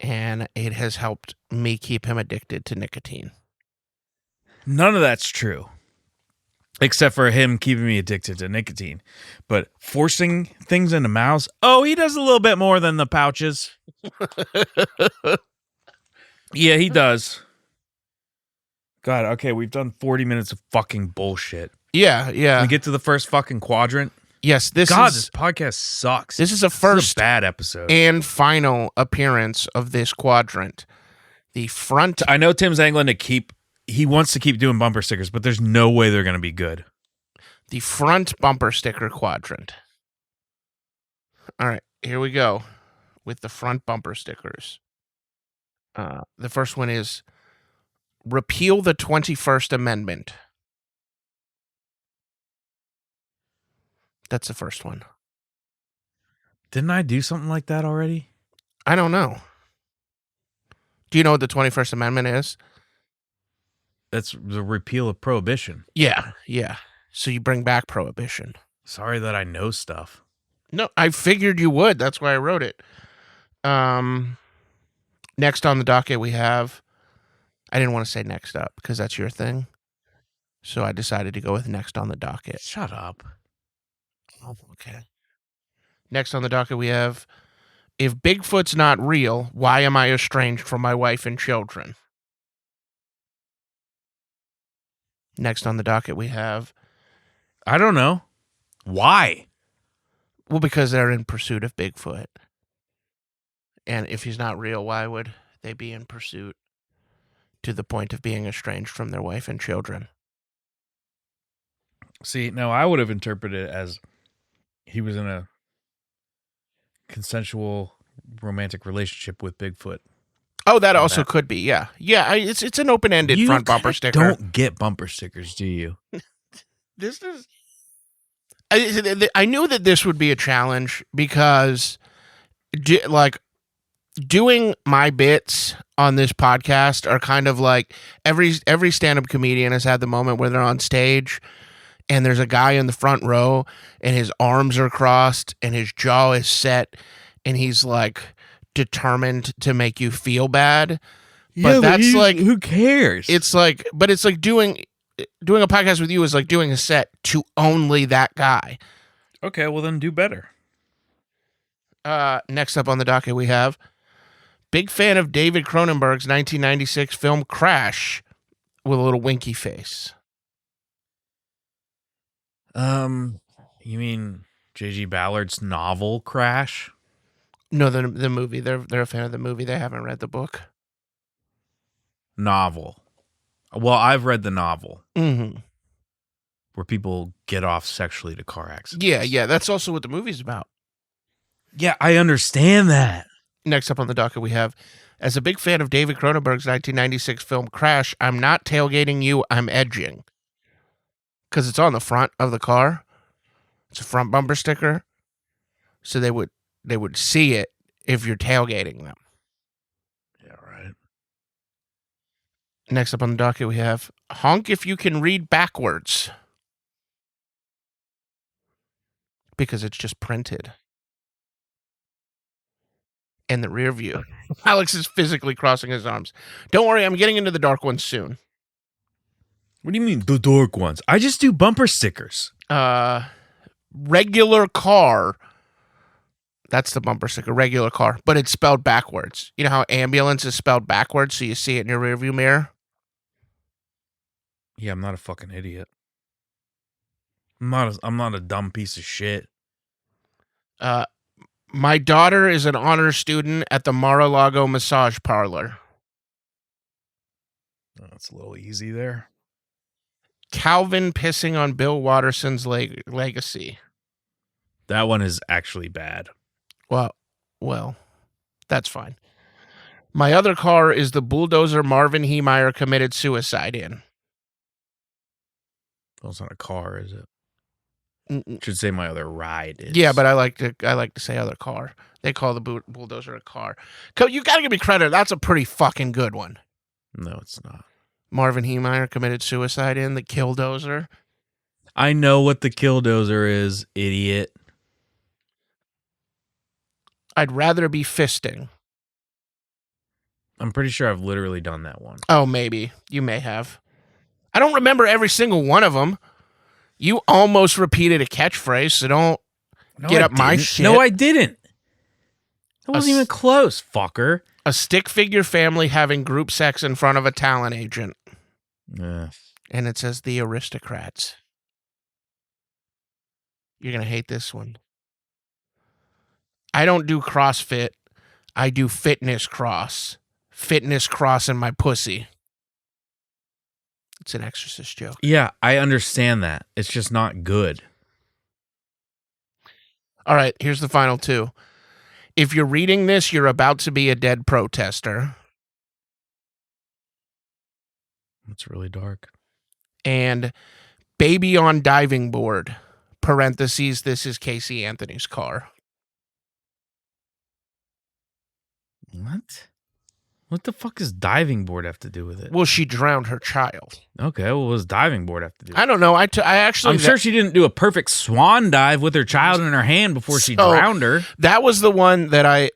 And it has helped me keep him addicted to nicotine. None of that's true. Except for him keeping me addicted to nicotine. But forcing things into mouths, he does a little bit more than the pouches. Yeah, he does. God, okay, we've done 40 minutes of fucking bullshit. Yeah, yeah. We get to the first fucking quadrant. Yes, this podcast sucks. This is a This is first a bad episode. and final appearance of this quadrant. The front. I know Tim's angling to keep. He wants to keep doing bumper stickers, but there's no way they're going to be good. The front bumper sticker quadrant. All right, here we go with the front bumper stickers. The first one is repeal the 21st Amendment. That's the first one. Didn't I do something like that already? I don't know. Do you know what the 21st Amendment is? That's the repeal of prohibition. Yeah, yeah. So you bring back prohibition. Sorry that I know stuff. No, I figured you would. That's why I wrote it. Next on the docket we have, I didn't want to say next up because that's your thing. So I decided to go with next on the docket. Shut up. Oh, okay. Next on the docket we have, if Bigfoot's not real, why am I estranged from my wife and children? Next on the docket we have, I don't know. Why? well, because they're in pursuit of Bigfoot. And if he's not real, why would they be in pursuit to the point of being estranged from their wife and children? See, no, I would have interpreted it as he was in a consensual romantic relationship with Bigfoot. Oh, that also could be, yeah. Yeah, it's an open-ended You front bumper sticker. don't get bumper stickers, do you? This is... I knew that this would be a challenge because, doing my bits on this podcast are kind of like every stand-up comedian has had the moment where they're on stage and there's a guy in the front row and his arms are crossed and his jaw is set and he's like determined to make you feel bad. But that's like, who cares? it's like, but it's like doing a podcast with you is like doing a set to only that guy. Okay, well then do better. Next up on the docket we have big fan of David Cronenberg's 1996 film Crash with a little winky face. You mean J.G. Ballard's novel Crash? No, the movie. They're a fan of the movie. They haven't read the book. Novel. Well, I've read the novel Mm-hmm. where people get off sexually to car accidents. Yeah. That's also what the movie's about. Yeah, I understand that. Next up on the docket we have, as a big fan of David Cronenberg's 1996 film Crash, I'm not tailgating you, I'm edging. Because it's on the front of the car. It's a front bumper sticker. So they would see it if you're tailgating them. Yeah, right. Next up on the docket we have, honk if you can read backwards. Because it's just printed. And the rear view. Alex is physically crossing his arms. Don't worry, I'm getting into the dark ones soon. What do you mean, the dork ones? I just do bumper stickers. Regular car. That's the bumper sticker, regular car. But it's spelled backwards. You know how ambulance is spelled backwards so you see it in your rearview mirror? Yeah, I'm not a fucking idiot. I'm not a dumb piece of shit. My daughter is an honor student at the Mar-a-Lago massage parlor. Oh, that's a little easy there. Calvin pissing on Bill Watterson's legacy. That one is actually bad. Well, that's fine. My other car is the bulldozer Marvin Heemeyer committed suicide in. Well, it's not a car, is it? Mm-mm. Should say my other ride is. Yeah, but I like to say other car. They call the bulldozer a car. You got to give me credit. That's a pretty fucking good one. No, it's not. Marvin Heemeyer committed suicide in the killdozer. I know what the killdozer is, idiot. I'd rather be fisting. I'm pretty sure I've literally done that one. Oh, maybe. You may have. I don't remember every single one of them. You almost repeated a catchphrase, so don't get up my shit. No, I didn't. That wasn't even close, fucker. A stick figure family having group sex in front of a talent agent. Yeah. And it says the aristocrats. You're going to hate this one. I don't do CrossFit. I do fitness cross. Fitness cross in my pussy. It's an Exorcist joke. Yeah, I understand that. It's just not good. All right, here's the final two. If you're reading this, you're about to be a dead protester. It's really dark. And baby on diving board. Parentheses, this is Casey Anthony's car. What? What the fuck does diving board have to do with it? Well, she drowned her child. Okay, well, what does diving board have to do with it? I don't know. I actually... I'm sure she didn't do a perfect swan dive with her child in her hand before she So, drowned her. That was the one that I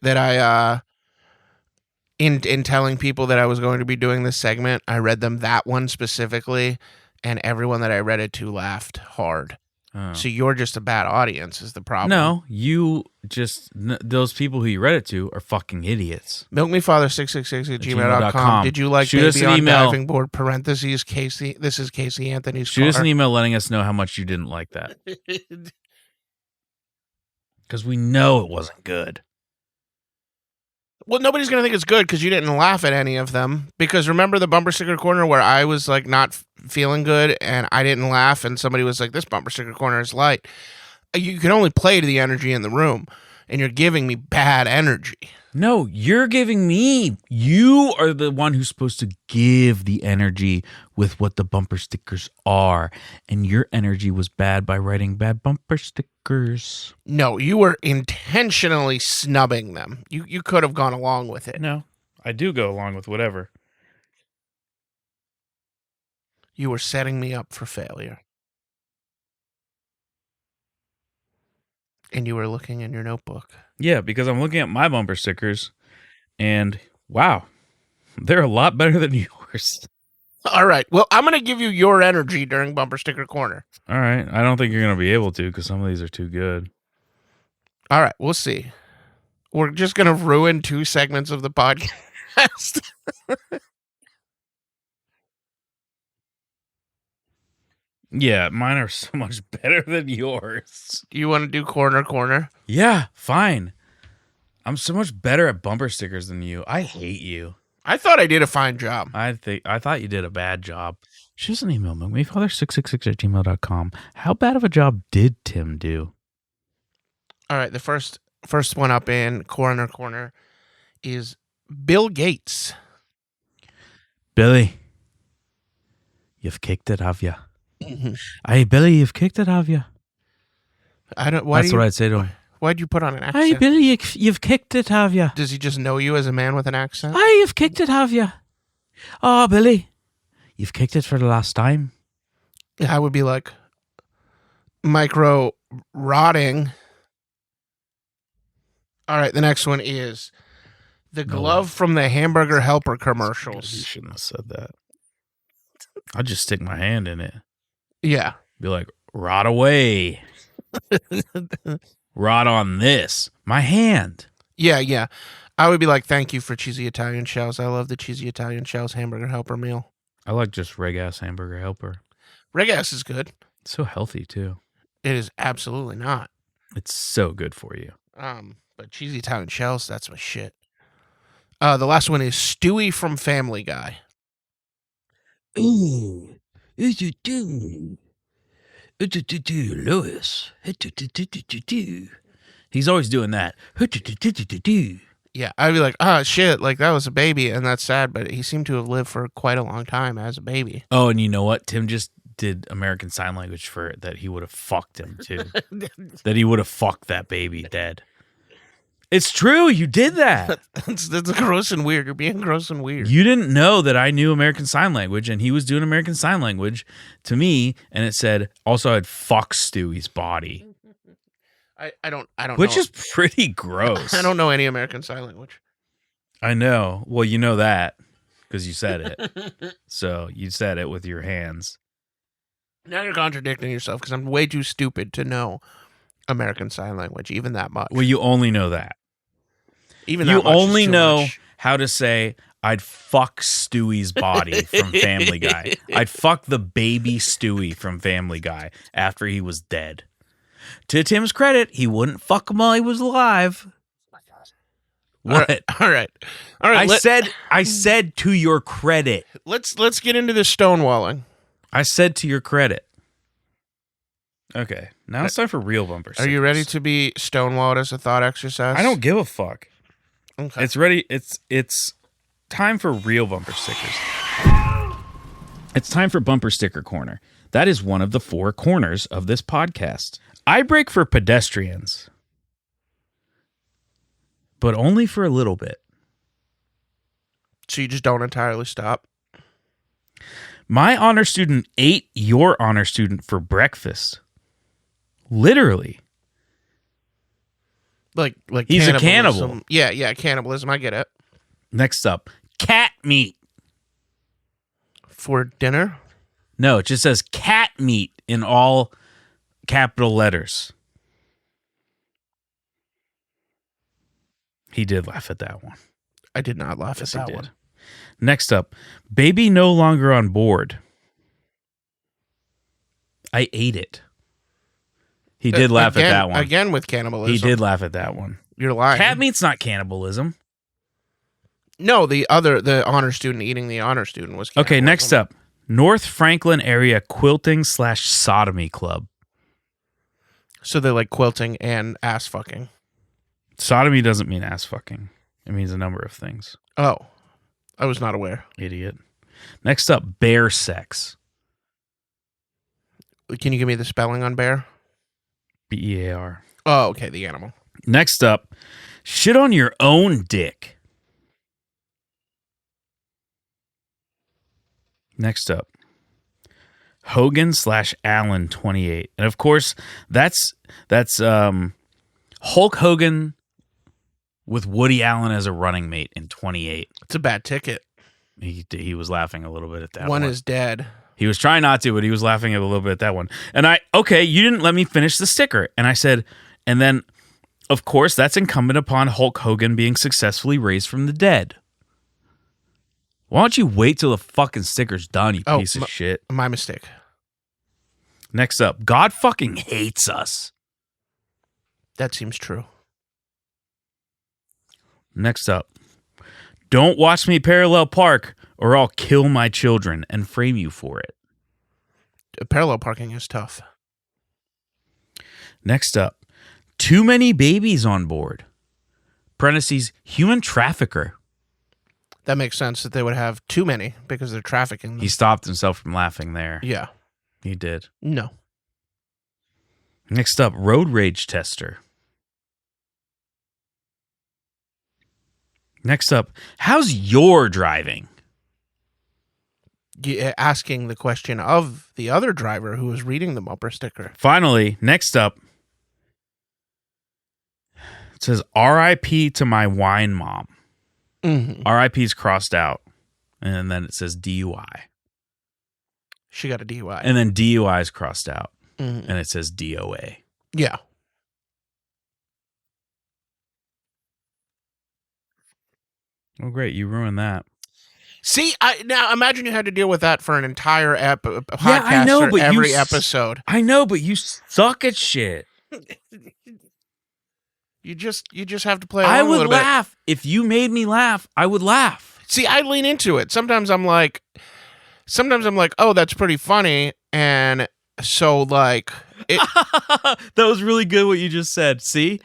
in telling people that I was going to be doing this segment, I read them that one specifically, and everyone that I read it to laughed hard. Oh. So you're just a bad audience is the problem. No, you just... those people who you read it to are fucking idiots. milkmefather666@gmail.com. Did you like Shoot us baby an on email. diving board, parentheses, Casey? This is Casey Anthony's Shoot car. us an email letting us know how much you didn't like that. Because we know it wasn't good. Well, nobody's going to think it's good because you didn't laugh at any of them. Because remember the bumper sticker corner where I was like not feeling good and I didn't laugh and somebody was like, this bumper sticker corner is light. You can only play to the energy in the room and you're giving me bad energy. No, you're giving me. You are the one who's supposed to give the energy with what the bumper stickers are. And your energy was bad by writing bad bumper stickers. No, you were intentionally snubbing them. You could have gone along with it. No, I do go along with whatever. You were setting me up for failure. And you were looking in your notebook. Yeah, because I'm looking at my bumper stickers and wow, they're a lot better than yours. All right. Well, I'm going to give you your energy during bumper sticker corner. All right. I don't think you're going to be able to because some of these are too good. All right. We'll see. We're just going to ruin 2 segments of the podcast. Yeah, mine are so much better than yours. You want to do corner? Yeah, fine. I'm so much better at bumper stickers than you. I hate you. I thought I did a fine job. I thought you did a bad job. Shoot us an email, milkmefather666@gmail.com. How bad of a job did Tim do? All right. The first one up in corner is Bill Gates. Billy, you've kicked it, have you? Hey, Billy, you've kicked it, have you? I don't. That's what I'd say to him. Why'd you put on an accent? Hey, Billy, you've kicked it, have you? Does he just know you as a man with an accent? Hey, you've kicked it, have you? Oh, Billy, you've kicked it for the last time. I would be like, micro rotting. All right, the next one is the glove from the Hamburger Helper You commercials. shouldn't have said that. I'd just stick my hand in it. Yeah. Be like, rot away. Rot on this. My hand. Yeah. I would be like, thank you for cheesy Italian shells. I love the cheesy Italian shells Hamburger Helper meal. I like just reg-ass hamburger helper. Regas is good. It's so healthy, too. It is absolutely not. It's so good for you. But cheesy Italian shells, that's my shit. The last one is Stewie from Family Guy. Ooh, what you do? Lois. He's always doing that. Yeah, I'd be like, shit, like that was a baby, and that's sad, but he seemed to have lived for quite a long time as a baby. Oh, and you know what? Tim just did American Sign Language for it that he would have fucked him, too. That he would have fucked that baby dead. It's true. You did that. That's gross and weird. You're being gross and weird. You didn't know that I knew American Sign Language, and he was doing American Sign Language to me, and it said, also I'd fuck Stewie's body. I don't Which know. is pretty gross. I don't know any American Sign Language. I know. Well, you know that because you said it. So you said it with your hands. Now you're contradicting yourself because I'm way too stupid to know American Sign Language, even that much. Well, you only know that. Even You that much is only too know much. how to say, I'd fuck Stewie's body from Family Guy. I'd fuck the baby Stewie from Family Guy after he was dead. To Tim's credit, he wouldn't fuck him while he was alive. What? All right. I said to your credit. Let's get into this stonewalling. I said to your credit. Okay, now it's time for real bumper stickers. Are you ready to be stonewalled as a thought exercise? I don't give a fuck. Okay. It's ready. It's time for real bumper stickers. It's time for Bumper Sticker Corner. That is one of the 4 corners of this podcast. I brake for pedestrians, but only for a little bit. So you just don't entirely stop? My honor student ate your honor student for breakfast. Literally. Like He's a cannibalism. cannibal. Yeah, cannibalism. I get it. Next up, cat meat. For dinner? No, it just says cat meat in all capital letters. He did laugh at that one. I did not laugh Yes, at he that did. one. Next up, baby no longer on board. I ate it. He did laugh at that one. Again with cannibalism. He did laugh at that one. You're lying. Cat meat's not cannibalism. No, the honor student eating the honor student was Okay, cannibalism. next up, North Franklin area quilting/sodomy club. So they're like quilting and ass fucking. Sodomy doesn't mean ass fucking. It means a number of things. Oh, I was not aware. Idiot. Next up, bear sex. Can you give me the spelling on bear? BEAR. Oh, okay, the animal. Next up, shit on your own dick. Next up, Hogan/Allen 28. And of course, that's Hulk Hogan with Woody Allen as a running mate in 28. It's a bad ticket. He was laughing a little bit at that One one. is dead. He was trying not to, but he was laughing a little bit at that one. And you didn't let me finish the sticker. And I said, and then, of course, that's incumbent upon Hulk Hogan being successfully raised from the dead. Why don't you wait till the fucking sticker's done, you piece of shit? My mistake. Next up, God fucking hates us. That seems true. Next up, don't watch me parallel park or I'll kill my children and frame you for it. Parallel parking is tough. Next up, too many babies on board. Parentheses, human trafficker. That makes sense that they would have too many because they're trafficking them. He stopped himself from laughing there. Yeah. He did. No. Next up, road rage tester. Next up, how's your driving? Asking the question of the other driver who was reading the bumper sticker. Finally, next up, it says RIP to my wine mom. Mm-hmm. RIP's crossed out. And then it says DUI. She got a DUI. And then DUI is crossed out. Mm-hmm. And it says DOA. Yeah. Oh, great. You ruined that. See, now imagine you had to deal with that for an entire podcast I know, or but every you episode. I know, but you suck at shit. You just have to play along I a would little bit. laugh. If you made me laugh, I would laugh. See, I lean into it. Sometimes I'm like, oh, that's pretty funny. And so like, That was really good what you just said. See?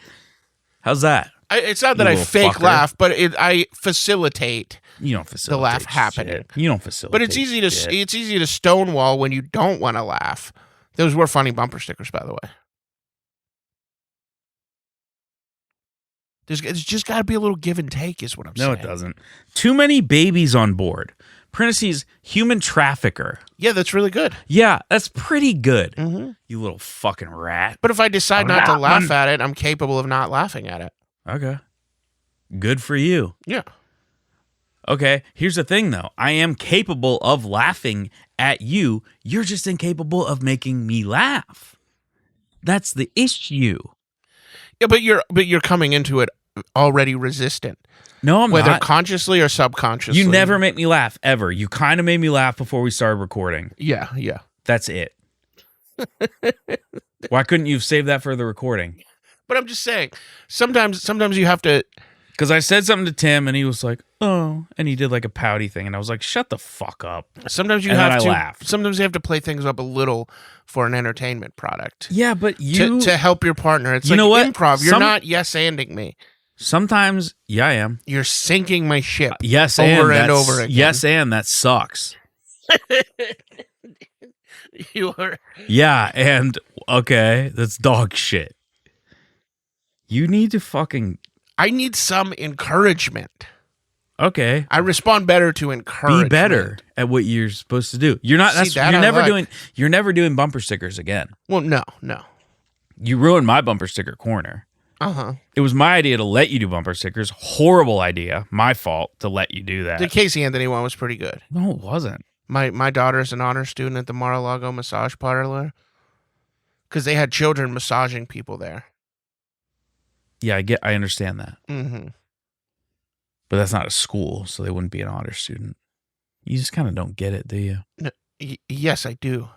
How's that? it's not that You I little fake fucker. laugh, but I facilitate. You don't facilitate laugh shit. happening. You don't facilitate. But it's easy to shit. it's easy to stonewall when you don't want to laugh. Those were funny bumper stickers, by the way. There's just got to be a little give and take, is what I'm saying. No, it doesn't. Too many babies on board. Parentheses, human trafficker. Yeah, that's really good. Yeah, that's pretty good. Mm-hmm. You little fucking rat. But if I decide not to laugh at it, I'm capable of not laughing at it. Okay. Good for you. Yeah. Okay, here's the thing though. I am capable of laughing at you. You're just incapable of making me laugh. That's the issue. Yeah, but you're coming into it already resistant, No, I'm whether not. consciously or subconsciously. You never make me laugh, ever. You kind of made me laugh before we started recording. Yeah. That's it. Why couldn't you have saved that for the recording? But I'm just saying, sometimes you have to. Because I said something to Tim and he was like, oh, and he did like a pouty thing. And I was like, shut the fuck up. Sometimes you And then have I to. laughed. Sometimes you have to play things up a little for an entertainment product. Yeah, but you. To help your partner. It's You like know what? improv. You're Some- not yes-anding me. Sometimes, yeah, I am. You're sinking my ship. Yes, over and and over again. Yes, and that sucks. You are. Yeah, and okay, that's dog shit. You need to fucking I need some encouragement. okay. I respond better to encouragement. Be better at what you're supposed to do. You're not. See, That's, that you're I never like. doing. You're never doing bumper stickers again. Well, no. You ruined my bumper sticker corner. Uh-huh. It was my idea to let you do bumper stickers. Horrible idea. My fault to let you do that. The Casey Anthony one was pretty good. No, it wasn't. My daughter's an honor student at the Mar-a-Lago massage parlor because they had children massaging people there. Yeah, I understand that. Mm-hmm. But that's not a school, so they wouldn't be an honor student. You just kind of don't get it, do you? No, yes, I do.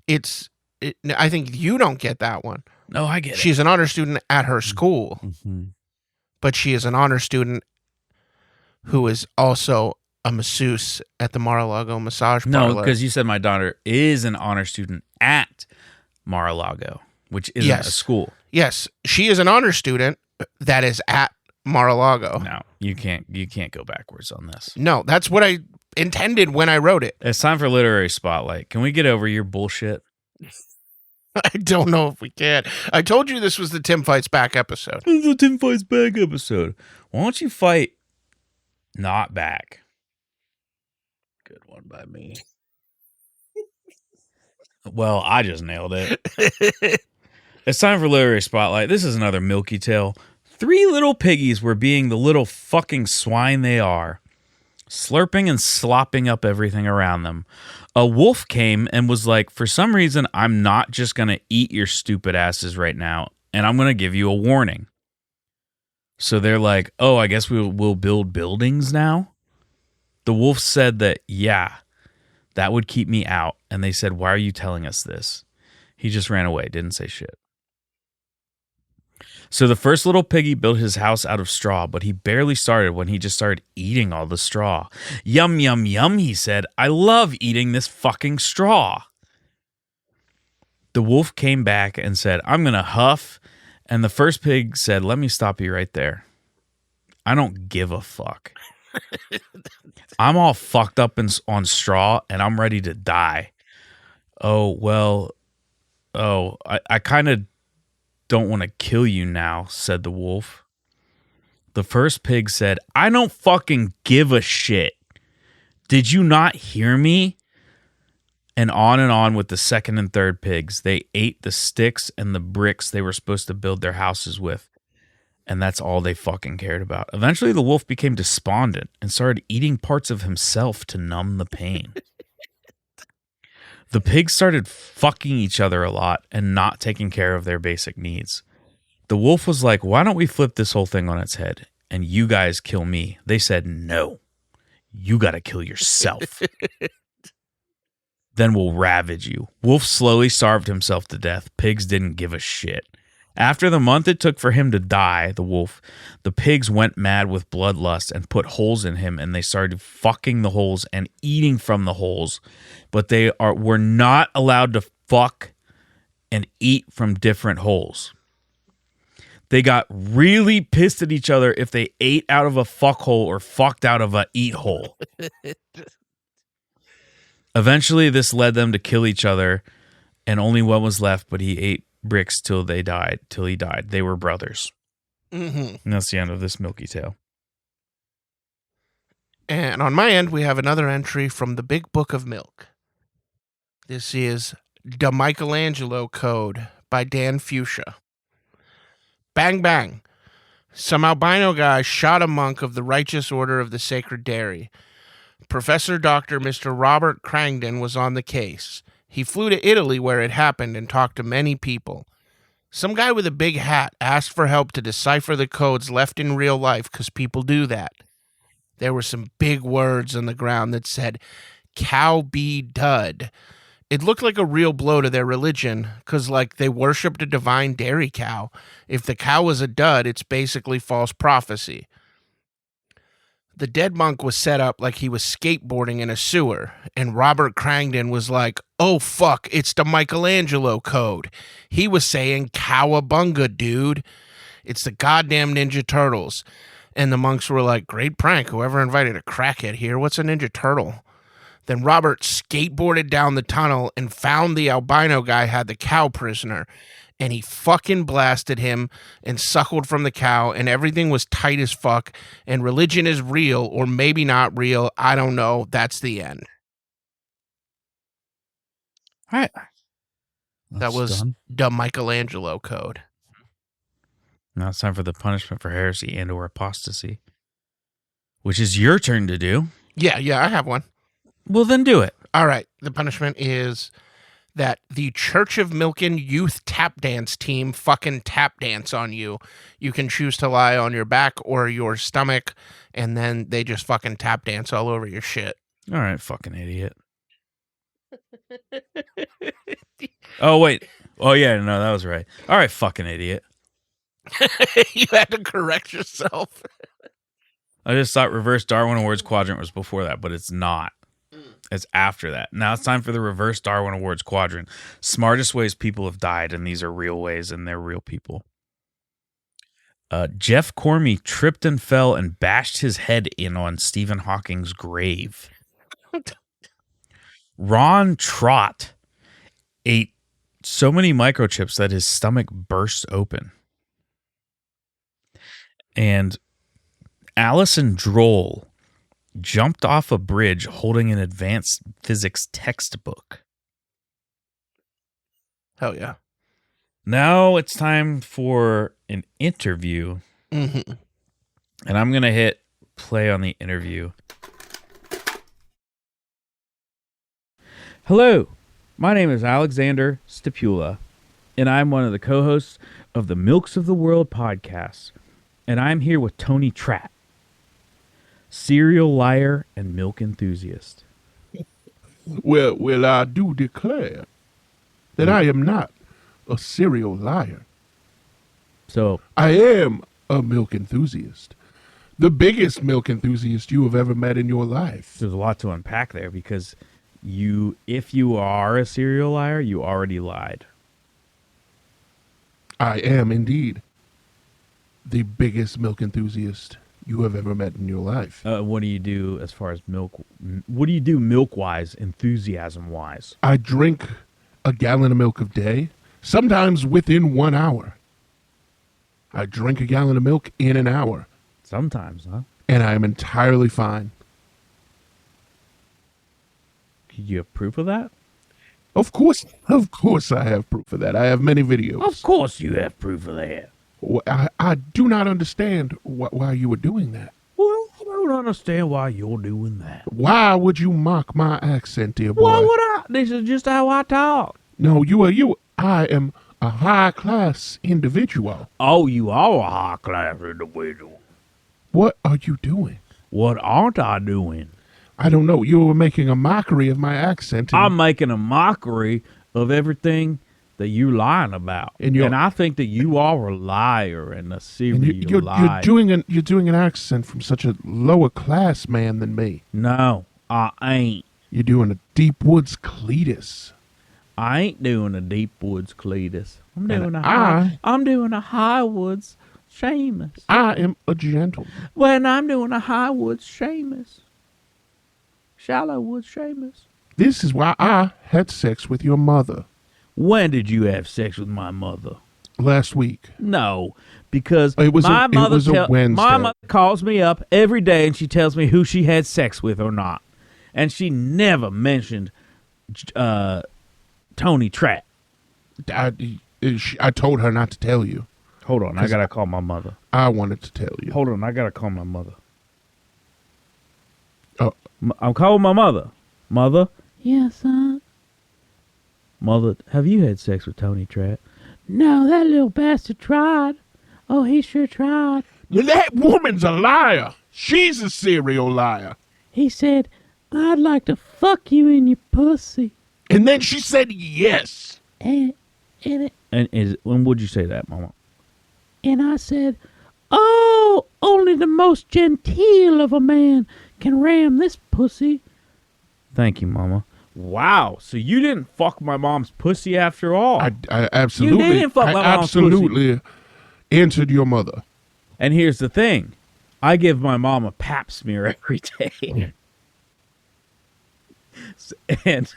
I think you don't get that one. No, I get She's an honor student at her school, it. Mm-hmm. but she is an honor student who is also a masseuse at the Mar-a-Lago massage parlor. No, because you said my daughter is an honor student at Mar-a-Lago, which isn't Yes. a school. Yes, she is an honor student that is at Mar-a-Lago. No, you can't go backwards on this. No, that's what I intended when I wrote it. It's time for literary spotlight. Can we get over your bullshit? I don't know if we can. I told you this was the Tim Fights Back episode. This is the Tim Fights Back episode. Why don't you fight not back? Good one by me. Well, I just nailed it. It's time for literary spotlight. This is another Milky Tale. 3 little piggies were being the little fucking swine they are, slurping and slopping up everything around them. A wolf came and was like, for some reason, I'm not just going to eat your stupid asses right now, and I'm going to give you a warning. So they're like, oh, I guess we'll build buildings now? The wolf said that, yeah, that would keep me out. And they said, why are you telling us this? He just ran away, didn't say shit. So the first little piggy built his house out of straw, but he barely started when he just started eating all the straw. Yum, yum, yum, he said. I love eating this fucking straw. The wolf came back and said, I'm going to huff. And the first pig said, let me stop you right there. I don't give a fuck. I'm all fucked up on straw and I'm ready to die. I kind of don't want to kill you now, said the wolf. The first pig said, I don't fucking give a shit. Did you not hear me? And on with the second and third pigs. They ate the sticks and the bricks they were supposed to build their houses with. And that's all they fucking cared about. Eventually, the wolf became despondent and started eating parts of himself to numb the pain. The pigs started fucking each other a lot and not taking care of their basic needs. The wolf was like, why don't we flip this whole thing on its head and you guys kill me? They said, no, you got to kill yourself. Then we'll ravage you. Wolf slowly starved himself to death. Pigs didn't give a shit. After the month it took for him to die, the pigs went mad with bloodlust and put holes in him, and they started fucking the holes and eating from the holes. But were not allowed to fuck and eat from different holes. They got really pissed at each other if they ate out of a fuck hole or fucked out of a eat hole. Eventually, this led them to kill each other, and only one was left, but he ate bricks till he died. They were brothers. Mm-hmm. And that's the end of this Milky Tale. And on my end, we have another entry from the Big Book of Milk. This is Da Michelangelo Code by Dan Fuchsia. Bang, bang. Some albino guy shot a monk of the Righteous Order of the Sacred Dairy. Professor Dr. Mr. Robert Crangdon was on the case. He flew to Italy where it happened and talked to many people. Some guy with a big hat asked for help to decipher the codes left in real life because people do that. There were some big words on the ground that said, cow be dud. It looked like a real blow to their religion because, like, they worshipped a divine dairy cow. If the cow was a dud, it's basically false prophecy. The dead monk was set up like he was skateboarding in a sewer, and Robert Crangton was like, oh, fuck, it's the Michelangelo code. He was saying cowabunga, dude. It's the goddamn Ninja Turtles. And the monks were like, great prank. Whoever invited a crackhead here, what's a Ninja Turtle? Then Robert skateboarded down the tunnel and found the albino guy had the cow prisoner. And he fucking blasted him and suckled from the cow, and everything was tight as fuck. And religion is real, or maybe not real. I don't know. That's the end. All right. That was done. the Michelangelo code. Now it's time for the punishment for heresy and or apostasy, which is your turn to do. Yeah, I have one. Well, then do it. All right. The punishment is that the Church of Milken youth tap dance team fucking tap dance on you. You can choose to lie on your back or your stomach, and then they just fucking tap dance all over your shit. All right, fucking idiot. Oh, wait. Oh, yeah, no, that was right. All right, fucking idiot. You had to correct yourself. I just thought Reverse Darwin Awards Quadrant was before that, but it's not. It's after that. Now it's time for the Reverse Darwin Awards Quadrant. Smartest ways people have died, and these are real ways, and they're real people. Jeff Cormie tripped and fell and bashed his head in on Stephen Hawking's grave. Ron Trott ate so many microchips that his stomach burst open. And Allison Droll jumped off a bridge holding an advanced physics textbook. Hell yeah. Now it's time for an interview. Mm-hmm. And I'm going to hit play on the interview. Hello, my name is Alexander Stipula, and I'm one of the co-hosts of the Milks of the World podcast. And I'm here with Tony Tratt, serial liar and milk enthusiast. Well, I do declare that I am not a serial liar. So, I am a milk enthusiast. The biggest milk enthusiast you have ever met in your life. there's a lot to unpack there because if you are a serial liar, you already lied. I am indeed the biggest milk enthusiast you have ever met in your life. What do you do as far as milk? What do you do milk-wise, enthusiasm-wise? I drink a gallon of milk a day, sometimes within 1 hour. I drink a gallon of milk in an hour, Sometimes, huh? and I am entirely fine. Could you have proof of that? Of course I have proof of that. I have many videos. Of course you have proof of that. I do not understand why you were doing that. Well, I don't understand why you're doing that. Why would you mock my accent, dear boy? Why would I? This is just how I talk. No, I am a high-class individual. Oh, you are a high-class individual. What are you doing? What aren't I doing? I don't know. You were making a mockery of my accent. I'm making a mockery of everything that you lying about. And I think that you are a liar and a serial you're liar. you're doing an accent from such a lower class man than me. No, I ain't. You're doing a Deep Woods Cletus. I ain't doing a Deep Woods Cletus. I'm doing And a High Woods Seamus. I am a gentleman. When I'm doing a High Woods Seamus. Shallow Woods Seamus. This is why I had sex with your mother When did you have sex with my mother? last week. No, because It was my a mother Wednesday. my mother calls me up every day and she tells me who she had sex with or not, and she never mentioned Tony Tratt. I told her not to tell you. Hold on, I gotta call my mother. I wanted to tell you. Hold on, I gotta call my mother. Oh. I'm calling my mother. Mother? Yes, son? Mother, have you had sex with Tony Tratt? No, that little bastard tried. Oh, he sure tried. That woman's a liar. She's a serial liar. He said, I'd like to fuck you in your pussy. And then she said yes. And when would you say that, Mama? And I said, oh, only the most genteel of a man can ram this pussy. Thank you, Mama. Wow, so you didn't fuck my mom's pussy after all. I absolutely, You didn't fuck my mom's absolutely answered your mother. And here's the thing. I give my mom a pap smear every day. And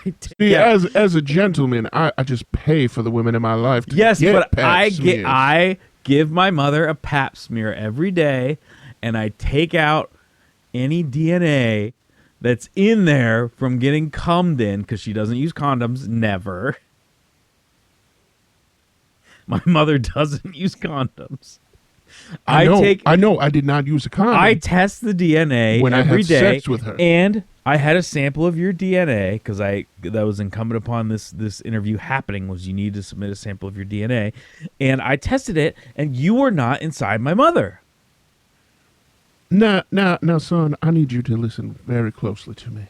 I See, as a gentleman, I just pay for the women in my life to yes, get but pap smears. I give my mother a pap smear every day, and I take out any DNA that's in there from getting cummed in because she doesn't use condoms. Never. My mother doesn't use condoms. I know. I did not use a condom. I test the DNA when every I had day, sex with her, and I had a sample of your DNA because that was incumbent upon this interview happening. Was you need to submit a sample of your DNA, and I tested it, and you were not inside my mother. Now, son, I need you to listen very closely to me.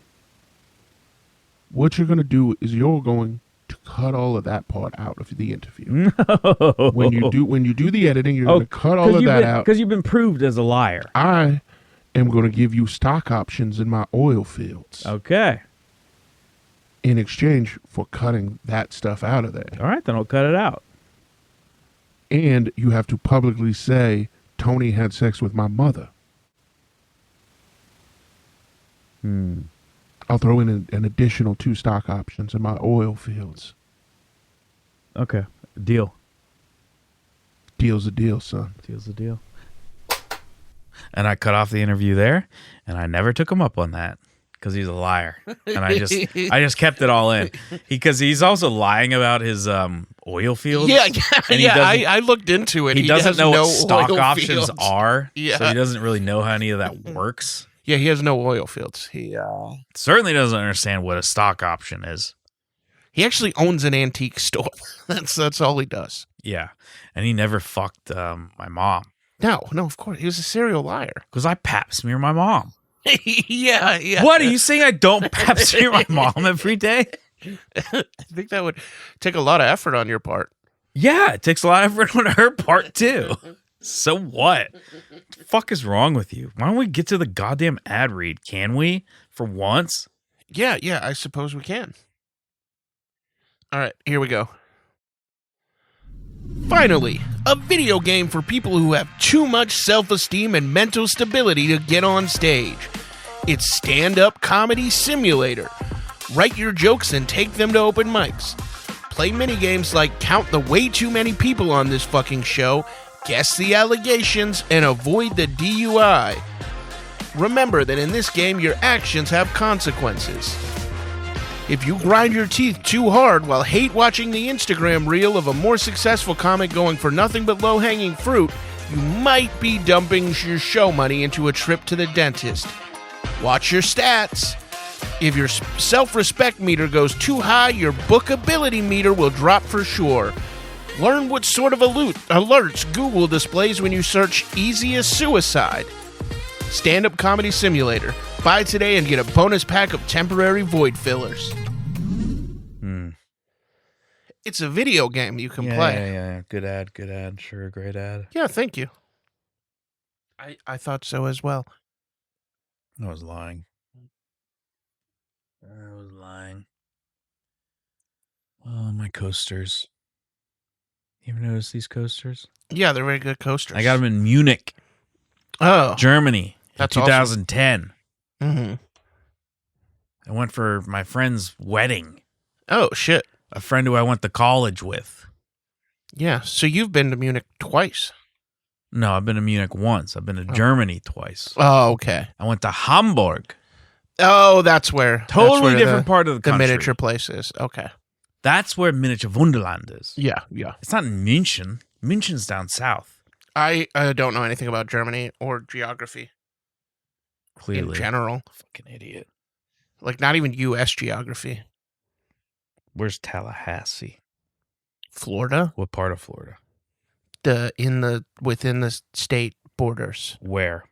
What you're going to do is you're going to cut all of that part out of the interview. No. When you do the editing, you're going to cut all of that out. Because you've been proved as a liar. I am going to give you stock options in my oil fields. Okay. In exchange for cutting that stuff out of there. All right, then I'll cut it out. And you have to publicly say, Tony had sex with my mother. I'll throw in an additional 2 stock options in my oil fields. Okay. Deal. Deal's a deal, son. Deal's a deal. And I cut off the interview there, and I never took him up on that because he's a liar. And I just kept it all in because he's also lying about his oil fields. Yeah, and I looked into it. He doesn't know no what stock oil options fields. are, Yeah. so he doesn't really know how any of that works. Yeah, he has no oil fields. He Certainly doesn't understand what a stock option is. He actually owns an antique store. That's all he does. Yeah, and he never fucked my mom No, of course. He was a serial liar. because I pap smear my mom. yeah. What, are you saying I don't pap smear my mom every day? I think that would take a lot of effort on your part. Yeah, it takes a lot of effort on her part too. So what? The fuck is wrong with you? Why don't we get to the goddamn ad read? Can we? For once? Yeah, I suppose we can. All right, here we go. Finally, a video game for people who have too much self-esteem and mental stability to get on stage. It's Stand-Up Comedy Simulator. Write your jokes and take them to open mics. Play minigames like count the way too many people on this fucking show, guess the allegations, and avoid the DUI. Remember that in this game, your actions have consequences. If you grind your teeth too hard while hate watching the Instagram reel of a more successful comic going for nothing but low-hanging fruit, you might be dumping your show money into a trip to the dentist. Watch your stats. If your self-respect meter goes too high, your bookability meter will drop for sure. Learn what sort of alerts Google displays when you search easiest suicide. Stand-Up Comedy Simulator. Buy today and get a bonus pack of temporary void fillers. It's a video game you can play. Yeah. Good ad. Sure, great ad. Yeah, thank you. I thought so as well. I was lying. Oh, my coasters. You ever notice these coasters? Yeah, they're very good coasters. I got them in Munich, Oh, Germany, That's in 2010. mm-hmm. I went for my friend's wedding. Oh, shit. A friend who I went to college with. Yeah, so you've been to Munich twice. No, I've been to Munich once. I've been to Germany twice. Oh, okay. I went to Hamburg. Oh, that's where. Totally different part of the The country. miniature place is. Okay. That's where Miniature Wunderland is. Yeah. It's not in München. München's down south. I don't know anything about Germany or geography Clearly. in general. Fucking idiot. Like, not even U.S. geography. Where's Tallahassee? Florida? What part of Florida? Within the state borders. Where?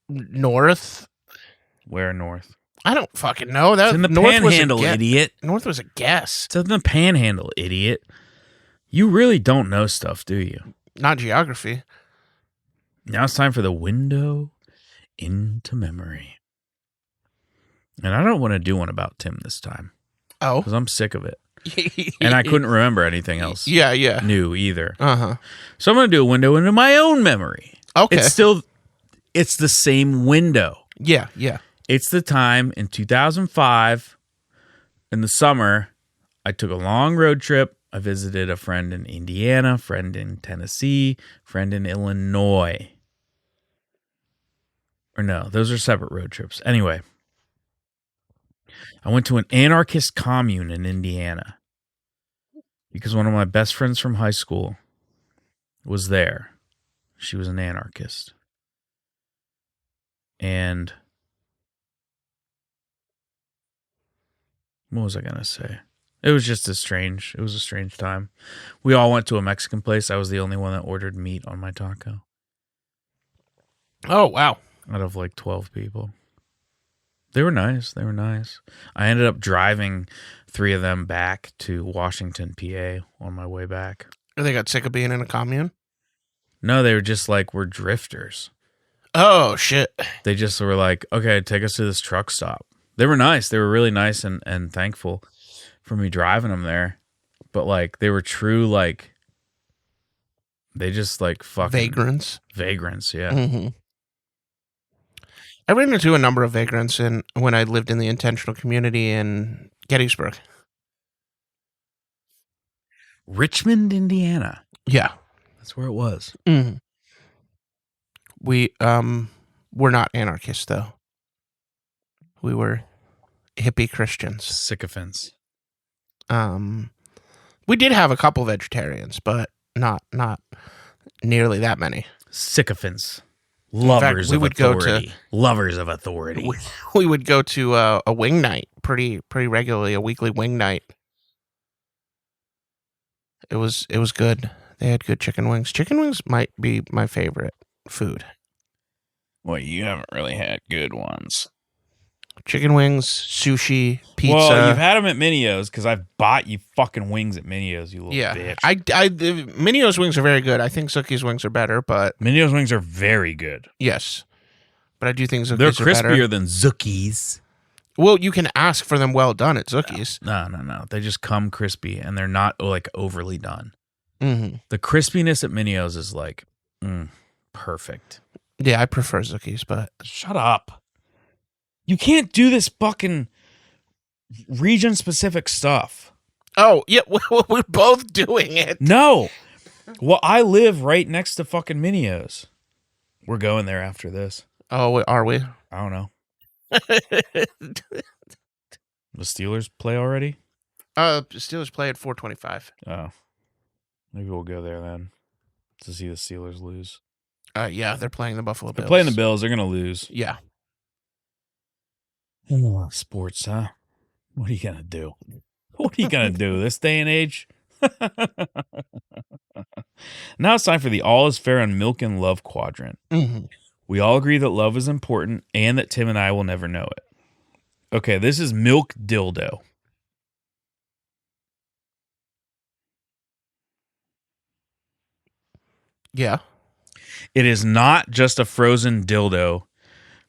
North? Where north? I don't fucking know. That It's in the North was a Panhandle, idiot. North was a guess, It's in the Panhandle, idiot. You really don't know stuff, do you? not geography. Now it's time for the window into memory. And I don't want to do one about Tim this time Oh, because I'm sick of it. And I couldn't remember anything else Yeah. new either. Uh-huh. So I'm going to do a window into my own memory. Okay. It's the same window. Yeah. It's the time in 2005 in the summer. I took a long road trip. I visited a friend in Indiana, friend in Tennessee, friend in Illinois. Or no, those are separate road trips. Anyway, I went to an anarchist commune in Indiana because one of my best friends from high school was there. She was an anarchist. And what was I going to say? It was just a strange time. We all went to a Mexican place. I was the only one that ordered meat on my taco Oh, wow. out of like 12 people. They were nice. I ended up driving 3 of them back to Washington, PA on my way back. They got sick of being in a commune? No, they were just like, we're drifters. Oh, shit. They just were like, okay, take us to this truck stop. They were nice. They were really nice and thankful for me driving them there. But like, they were true, like, they just like fucking Vagrants, yeah. Mm-hmm. I ran into a number of vagrants when I lived in the intentional community in Gettysburg. Richmond, Indiana. Yeah. That's where it was. Mm-hmm. We were not anarchists, though. We were hippie Christians. Sycophants. We did have a couple vegetarians, but not nearly that many. Sycophants. Lovers we of would go to- authority. Lovers of authority. We would go to a wing night pretty regularly, a weekly wing night. It was good. They had good chicken wings. Chicken wings might be my favorite food. Well, you haven't really had good ones. Chicken wings, sushi, pizza. Well, you've had them at Minio's because I've bought you fucking wings at Minio's, you little bitch. Minio's wings are very good. I think Zookie's wings are better, but Minio's wings are very good. yes. But I do think Zookie's They're are better. crispier than Zookie's. Well, you can ask for them well done at Zookie's. No. They just come crispy and they're not like overly done. Mm-hmm. The crispiness at Minio's is like perfect. Yeah, I prefer Zookie's, but Shut up. You can't do this fucking region-specific stuff. oh yeah, we're both doing it. No. Well, I live right next to fucking Minio's. We're going there after this. Oh, are we? I don't know. The Steelers play already? Steelers play at 4:25. Oh. Maybe we'll go there then to see the Steelers lose. Yeah, they're playing the Buffalo Bills. They're playing the Bills. They're going to lose. Yeah. Sports, huh? What are you going to do? What are you going to do this day and age? Now it's time for the All is Fair on Milk and Love quadrant. Mm-hmm. We all agree that love is important and that Tim and I will never know it. Okay, this is milk dildo. Yeah. It is not just a frozen dildo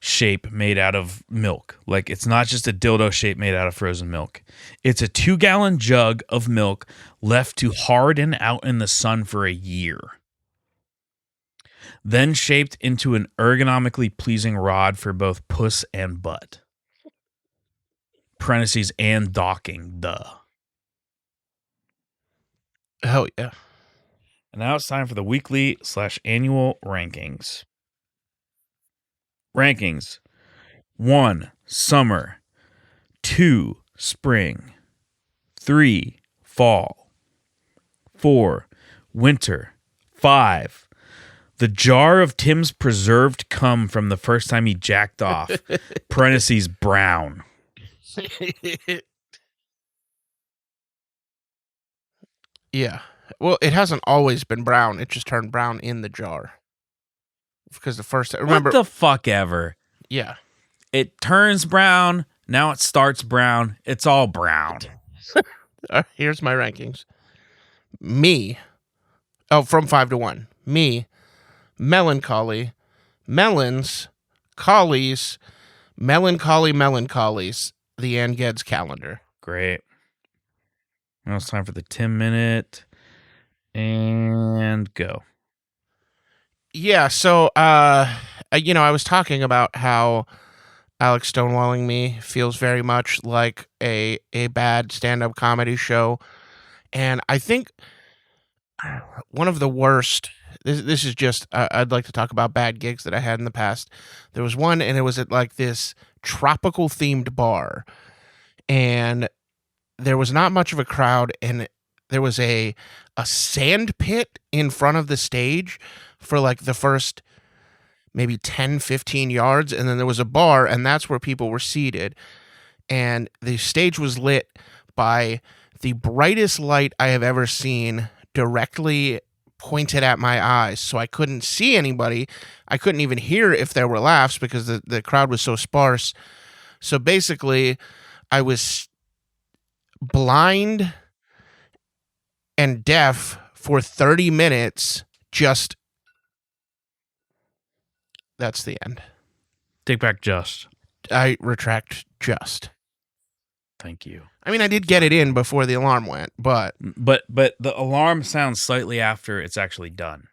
shape made out of milk. Like, it's not just a dildo shape made out of frozen milk. It's a 2-gallon jug of milk left to harden out in the sun for a year. Then shaped into an ergonomically pleasing rod for both puss and butt. Parentheses and docking, duh. Hell yeah. And now it's time for the weekly/annual rankings. Rankings. 1, summer. 2, spring. 3, fall. 4, winter. 5, the jar of Tim's preserved cum from the first time he jacked off. Parentheses, brown. Yeah. Well, it hasn't always been brown. It just turned brown in the jar. Because the first remember What the fuck ever. Yeah. It turns brown, Now it starts brown. It's all brown. Here's my rankings. Me. Oh, from 5 to 1. Me. Melancholy. Melons. Collies. Melancholies. The Ann Geddes calendar. Great. Now it's time for the 10-minute. And go. Yeah, so, I was talking about how Alex Stonewalling Me feels very much like a bad stand-up comedy show. And I think one of the worst, this is just, I'd like to talk about bad gigs that I had in the past. There was one, and it was at like this tropical-themed bar. And there was not much of a crowd, and there was a sand pit in front of the stage for like the first maybe 10, 15 yards. And then there was a bar, and that's where people were seated. And the stage was lit by the brightest light I have ever seen directly pointed at my eyes. So I couldn't see anybody. I couldn't even hear if there were laughs because the crowd was so sparse. So basically, I was blind and deaf for 30 minutes. Just, that's the end. Take back just. I retract just. Thank you. I mean, I did get it in before the alarm went, but But the alarm sounds slightly after it's actually done.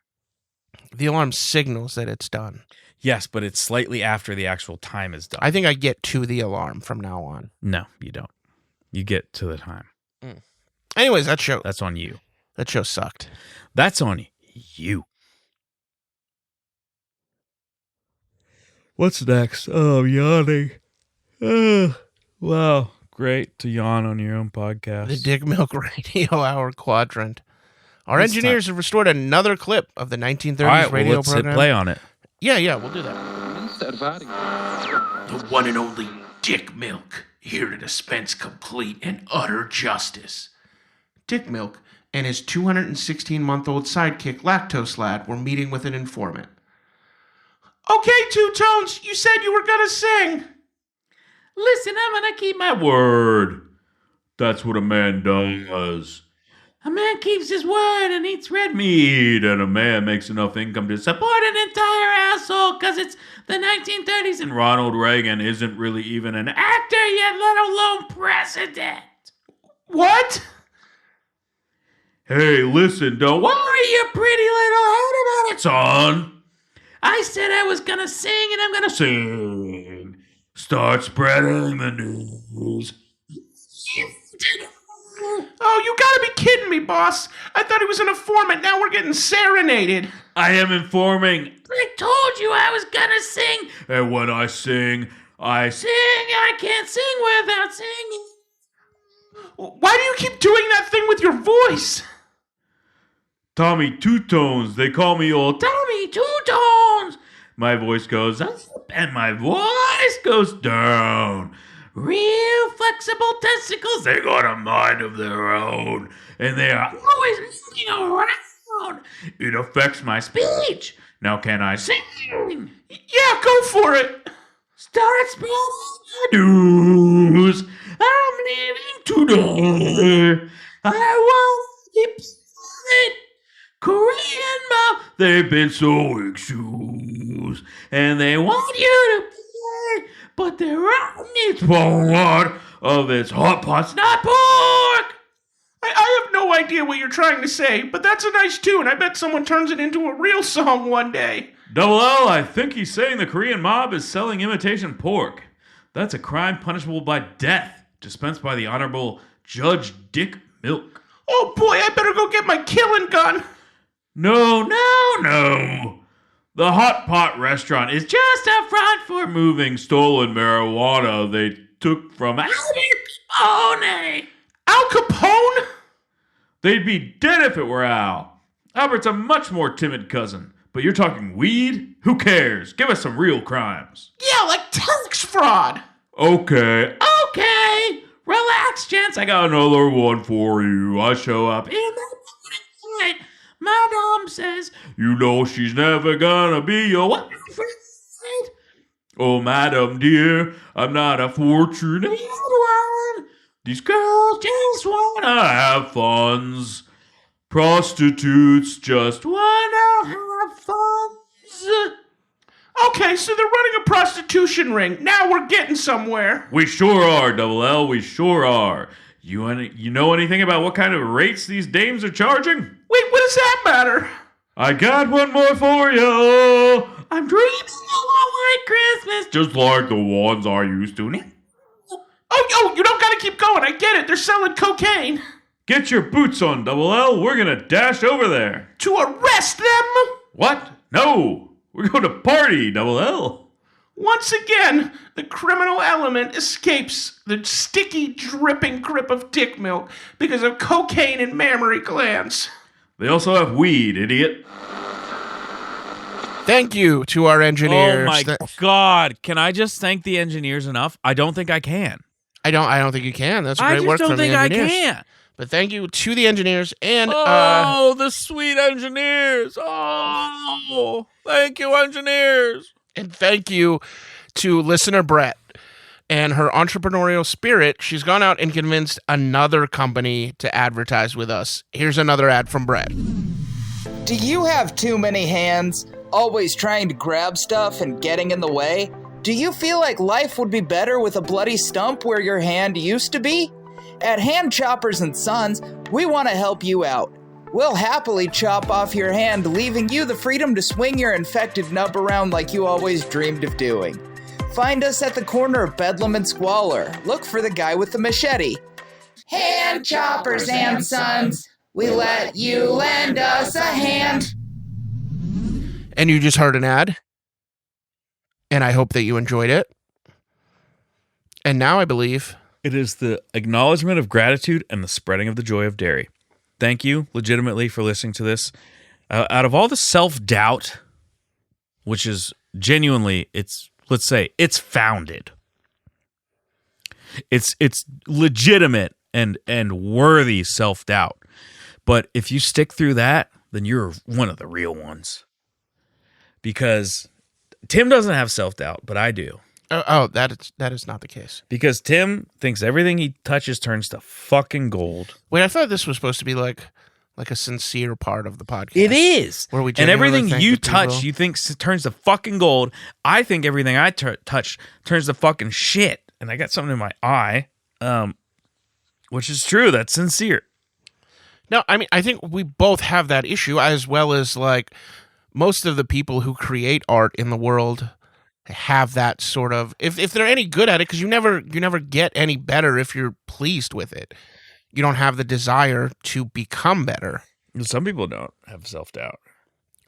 the alarm signals that it's done. Yes, but it's slightly after the actual time is done. I think I get to the alarm from now on. No, you don't. You get to the time. Anyways, that show That's on you. sucked. That's on you. What's next? Oh, I'm yawning. Wow. Great to yawn on your own podcast. The Dick Milk Radio Hour Quadrant. Our It's engineers have restored another clip of the 1930s All right, radio well, let's program. hit play on it. Yeah, we'll do that. The one and only Dick Milk, here to dispense complete and utter justice. Dick Milk and his 216-month-old sidekick Lactose Lad were meeting with an informant. Okay, Two Tones, you said you were gonna sing. Listen, I'm gonna keep my word. That's what a man does. A man keeps his word and eats red meat, and a man makes enough income to support an entire household because it's the 1930s and Ronald Reagan isn't really even an actor yet, let alone president. What? Hey, listen, don't worry your pretty little head about it, son. I said I was gonna sing, and I'm gonna sing. Start spreading the news. Oh, you gotta be kidding me, boss. I thought he was an informant. Now we're getting serenaded. I am informing. I told you I was gonna sing. And when I sing, I sing. I can't sing without singing. Why do you keep doing that thing with your voice? Tommy Two Tones. They call me old Tommy Two Tones. My voice goes up and my voice goes down. Real flexible testicles. They got a mind of their own. And they are always moving around. It affects my speech. Now can I sing? Yeah, go for it. Start spreading the news. I'm leaving today. I won't keep it. Korean mom, they've been sewing shoes, and they want you to play, but they're out its part of its hot pots, not pork. I have no idea what you're trying to say, but that's a nice tune. I bet someone turns it into a real song one day. Double L, I think he's saying the Korean mob is selling imitation pork. That's a crime punishable by death, dispensed by the Honorable Judge Dick Milk. Oh boy, I better go get my killing gun. No. The Hot Pot restaurant is just a front for moving stolen marijuana they took from Al Capone. Al Capone? They'd be dead if it were Al. Albert's a much more timid cousin. But you're talking weed? Who cares? Give us some real crimes. Yeah, like tax fraud. Okay. Relax, gents. I got another one for you. I show up in the night. My mom says, you know she's never gonna be your wife. Oh, madam dear, I'm not a fortunate one. These girls just wanna have funs. Prostitutes just wanna have funs. Okay, so they're running a prostitution ring. Now we're getting somewhere. We sure are, Double L. We sure are. You know anything about what kind of rates these dames are charging? Wait, what does that matter? I got one more for you. I'm dreaming of a white Christmas, just like the ones I used to. Oh, you don't gotta keep going. I get it. They're selling cocaine. Get your boots on, Double L. We're gonna dash over there. To arrest them? What? No. We're going to party, Double L. Once again, the criminal element escapes the sticky, dripping grip of dick milk because of cocaine and mammary glands. They also have weed, idiot. Thank you to our engineers. Oh my God. Can I just thank the engineers enough? I don't think I can. I don't think you can. That's great work from the engineers. I just don't think I can. But thank you to the engineers and the sweet engineers. Oh, thank you, engineers. And thank you to listener Brett and her entrepreneurial spirit. She's gone out and convinced another company to advertise with us. Here's another ad from Brett. Do you have too many hands, always trying to grab stuff and getting in the way? Do you feel like life would be better with a bloody stump where your hand used to be? At Hand Choppers & Sons, we want to help you out. We'll happily chop off your hand, leaving you the freedom to swing your infected nub around like you always dreamed of doing. Find us at the corner of Bedlam and Squalor. Look for the guy with the machete. Hand Choppers & Sons, we let you lend us a hand. And you just heard an ad. And I hope that you enjoyed it. And now I believe it is the acknowledgement of gratitude and the spreading of the joy of dairy. Thank you, legitimately, for listening to this. Out of all the self-doubt, which is genuinely, let's say, it's founded. It's legitimate and worthy self-doubt. But if you stick through that, then you're one of the real ones. Because Tim doesn't have self-doubt, but I do. That is not the case. Because Tim thinks everything he touches turns to fucking gold. Wait, I thought this was supposed to be like a sincere part of the podcast. It is. Where we and everything think you touch, you think turns to fucking gold. I think everything I touch turns to fucking shit. And I got something in my eye, which is true. That's sincere. No, I mean, I think we both have that issue, as well as like most of the people who create art in the world have that sort of, if they're any good at it, because you never get any better if you're pleased with it. You don't have the desire to become better. Some people don't have self-doubt.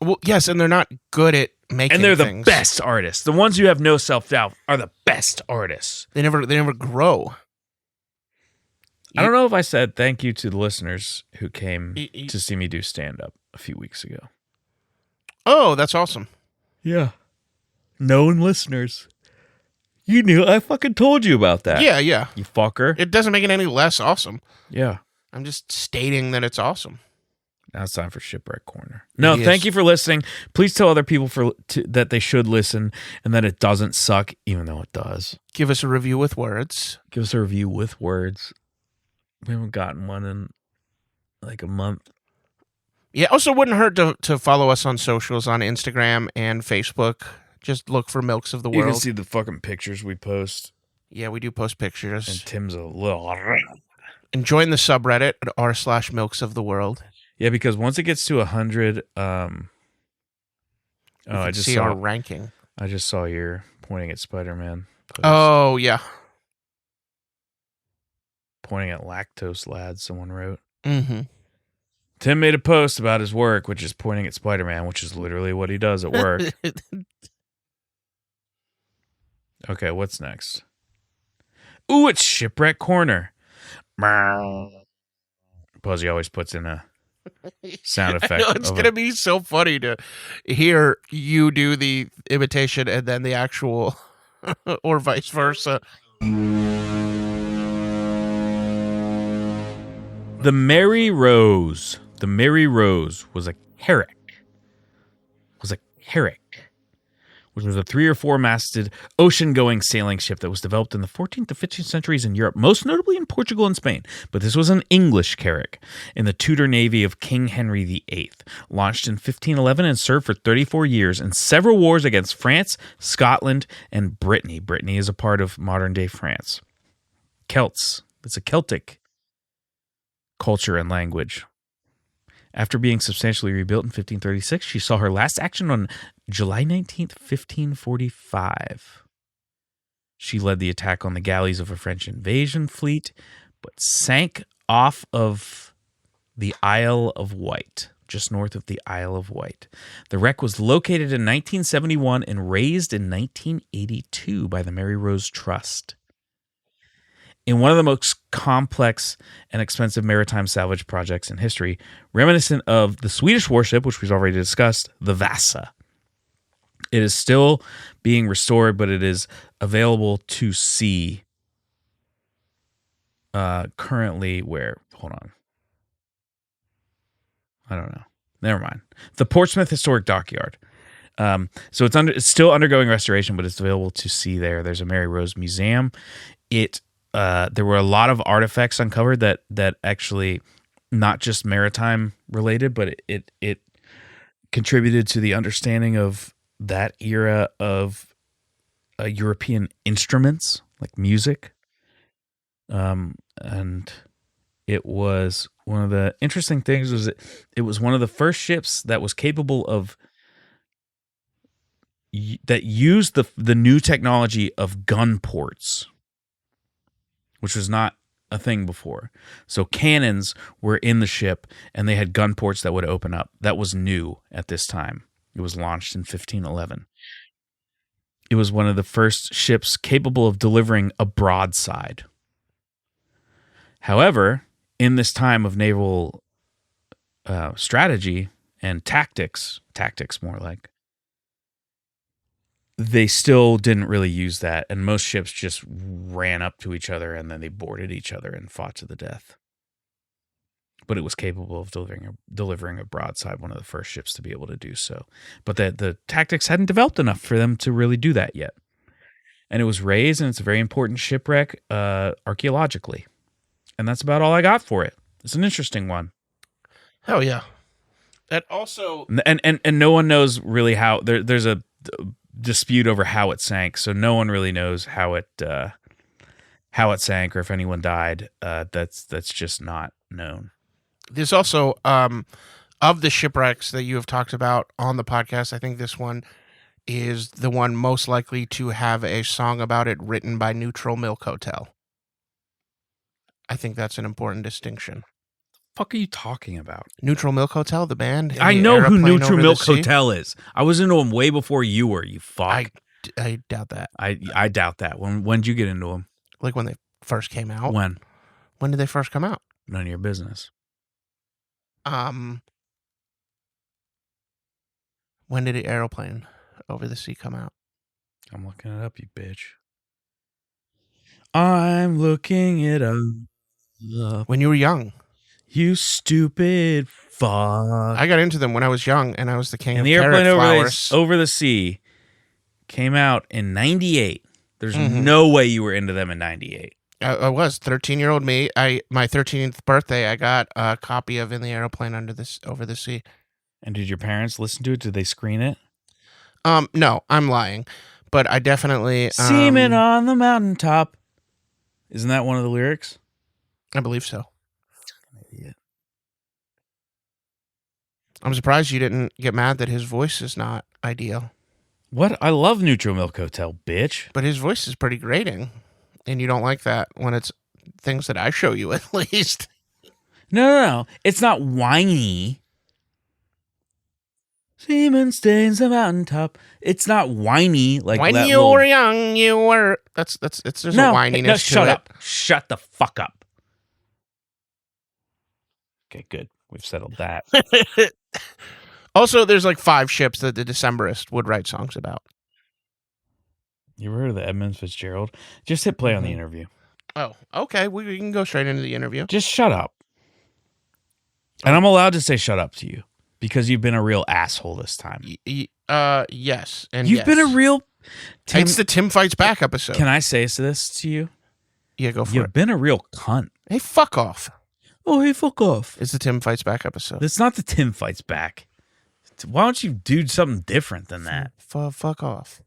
Well, yes, and they're not good at making and they're things. The best artists. The ones who have no self-doubt are the best artists. They never grow. I don't know if I said thank you to the listeners who came to see me do stand-up a few weeks ago. Oh, that's awesome. Yeah. Known listeners. You knew. I fucking told you about that. Yeah. You fucker. It doesn't make it any less awesome. Yeah. I'm just stating that it's awesome. Now it's time for Shipwreck Corner. No, thank you for listening. Please tell other people that they should listen and that it doesn't suck, even though it does. Give us a review with words. Give us a review with words. We haven't gotten one in like a month. Yeah, also wouldn't hurt to follow us on socials on Instagram and Facebook. Just look for Milks of the World. You can see the fucking pictures we post. Yeah, we do post pictures. And Tim's a little... And join the subreddit at r/Milks of the World. Yeah, because once it gets to 100... I just see saw our ranking. I just saw your pointing at Spider-Man post. Oh, yeah. Pointing at lactose lad, someone wrote. Mm-hmm. Tim made a post about his work, which is pointing at Spider-Man, which is literally what he does at work. Okay, what's next? Ooh, it's Shipwreck Corner. Buzzy always puts in a sound effect. I know, it's going to be so funny to hear you do the imitation and then the actual, or vice versa. The Merry Rose. The Merry Rose was a carrack. which was a 3 or 4 masted ocean-going sailing ship that was developed in the 14th to 15th centuries in Europe, most notably in Portugal and Spain. But this was an English carrack in the Tudor navy of King Henry VIII, launched in 1511 and served for 34 years in several wars against France, Scotland, and Brittany. Brittany is a part of modern-day France. Celts. It's a Celtic culture and language. After being substantially rebuilt in 1536, she saw her last action on July 19th, 1545. She led the attack on the galleys of a French invasion fleet, but sank off of the Isle of Wight, just north of the Isle of Wight. The wreck was located in 1971 and raised in 1982 by the Mary Rose Trust. In one of the most complex and expensive maritime salvage projects in history, reminiscent of the Swedish warship, which we've already discussed, the Vasa. It is still being restored, but it is available to see currently where? Hold on. I don't know. Never mind. The Portsmouth Historic Dockyard. So it's still undergoing restoration, but it's available to see there. There's a Mary Rose Museum. There were a lot of artifacts uncovered that actually not just maritime related, but it contributed to the understanding of that era of European instruments like music. And it was one of the interesting things was it was one of the first ships that was capable of that used the new technology of gun ports, which was not a thing before. So cannons were in the ship, and they had gun ports that would open up. That was new at this time. It was launched in 1511. It was one of the first ships capable of delivering a broadside. However, in this time of naval strategy and tactics more like, they still didn't really use that, and most ships just ran up to each other and then they boarded each other and fought to the death. But it was capable of delivering a broadside, one of the first ships to be able to do so. But the tactics hadn't developed enough for them to really do that yet. And it was raised, and it's a very important shipwreck archaeologically. And that's about all I got for it. It's an interesting one. Hell yeah. That also... And no one knows really how... There's a dispute over how it sank, so no one really knows how it sank or if anyone died. That's just not known. There's also of the shipwrecks that you have talked about on the podcast, I think this one is the one most likely to have a song about it written by Neutral Milk Hotel. I think that's an important distinction. Fuck are you talking about? Neutral Milk Hotel, the band? I know who Neutral Milk Hotel is. I was into them way before you were, you fuck. I doubt that. I doubt that. When'd you get into them? Like when they first came out? When? When did they first come out? None of your business. When did the Aeroplane Over the Sea come out? I'm looking it up, you bitch. I'm looking it up. When you were young. You stupid fuck. I got into them when I was young, and I was the king of the carrot Airplane flowers. Over the Sea came out in 98. There's no way you were into them in 98. I was 13-year-old me. My 13th birthday, I got a copy of In the Aeroplane Over the Sea. And did your parents listen to it? Did they screen it? No, I'm lying, but I definitely Seaman on the mountaintop. Isn't that one of the lyrics? I believe so. Idiot. I'm surprised you didn't get mad that his voice is not ideal. What? I love Neutral Milk Hotel, bitch. But his voice is pretty grating. And you don't like that when it's things that I show you, at least. No. It's not whiny. Seaman stains the mountaintop. It's not whiny like when that you were young, you were. It's there's a whininess to shut it. up. Shut the fuck up. Okay, good. We've settled that. Also, there's like 5 ships that the Decemberist would write songs about. You ever heard of the Edmund Fitzgerald? Just hit play on the interview. Oh, okay. We can go straight into the interview. Just shut up. And I'm allowed to say shut up to you. Because you've been a real asshole this time. Yes. And You've been a real... Tim, it's the Tim Fights Back episode. Can I say this to you? Yeah, go for You've it. been a real cunt. Hey, fuck off. Oh, hey, fuck off. It's the Tim Fights Back episode. It's not the Tim Fights Back. Why don't you do something different than that? Fuck off.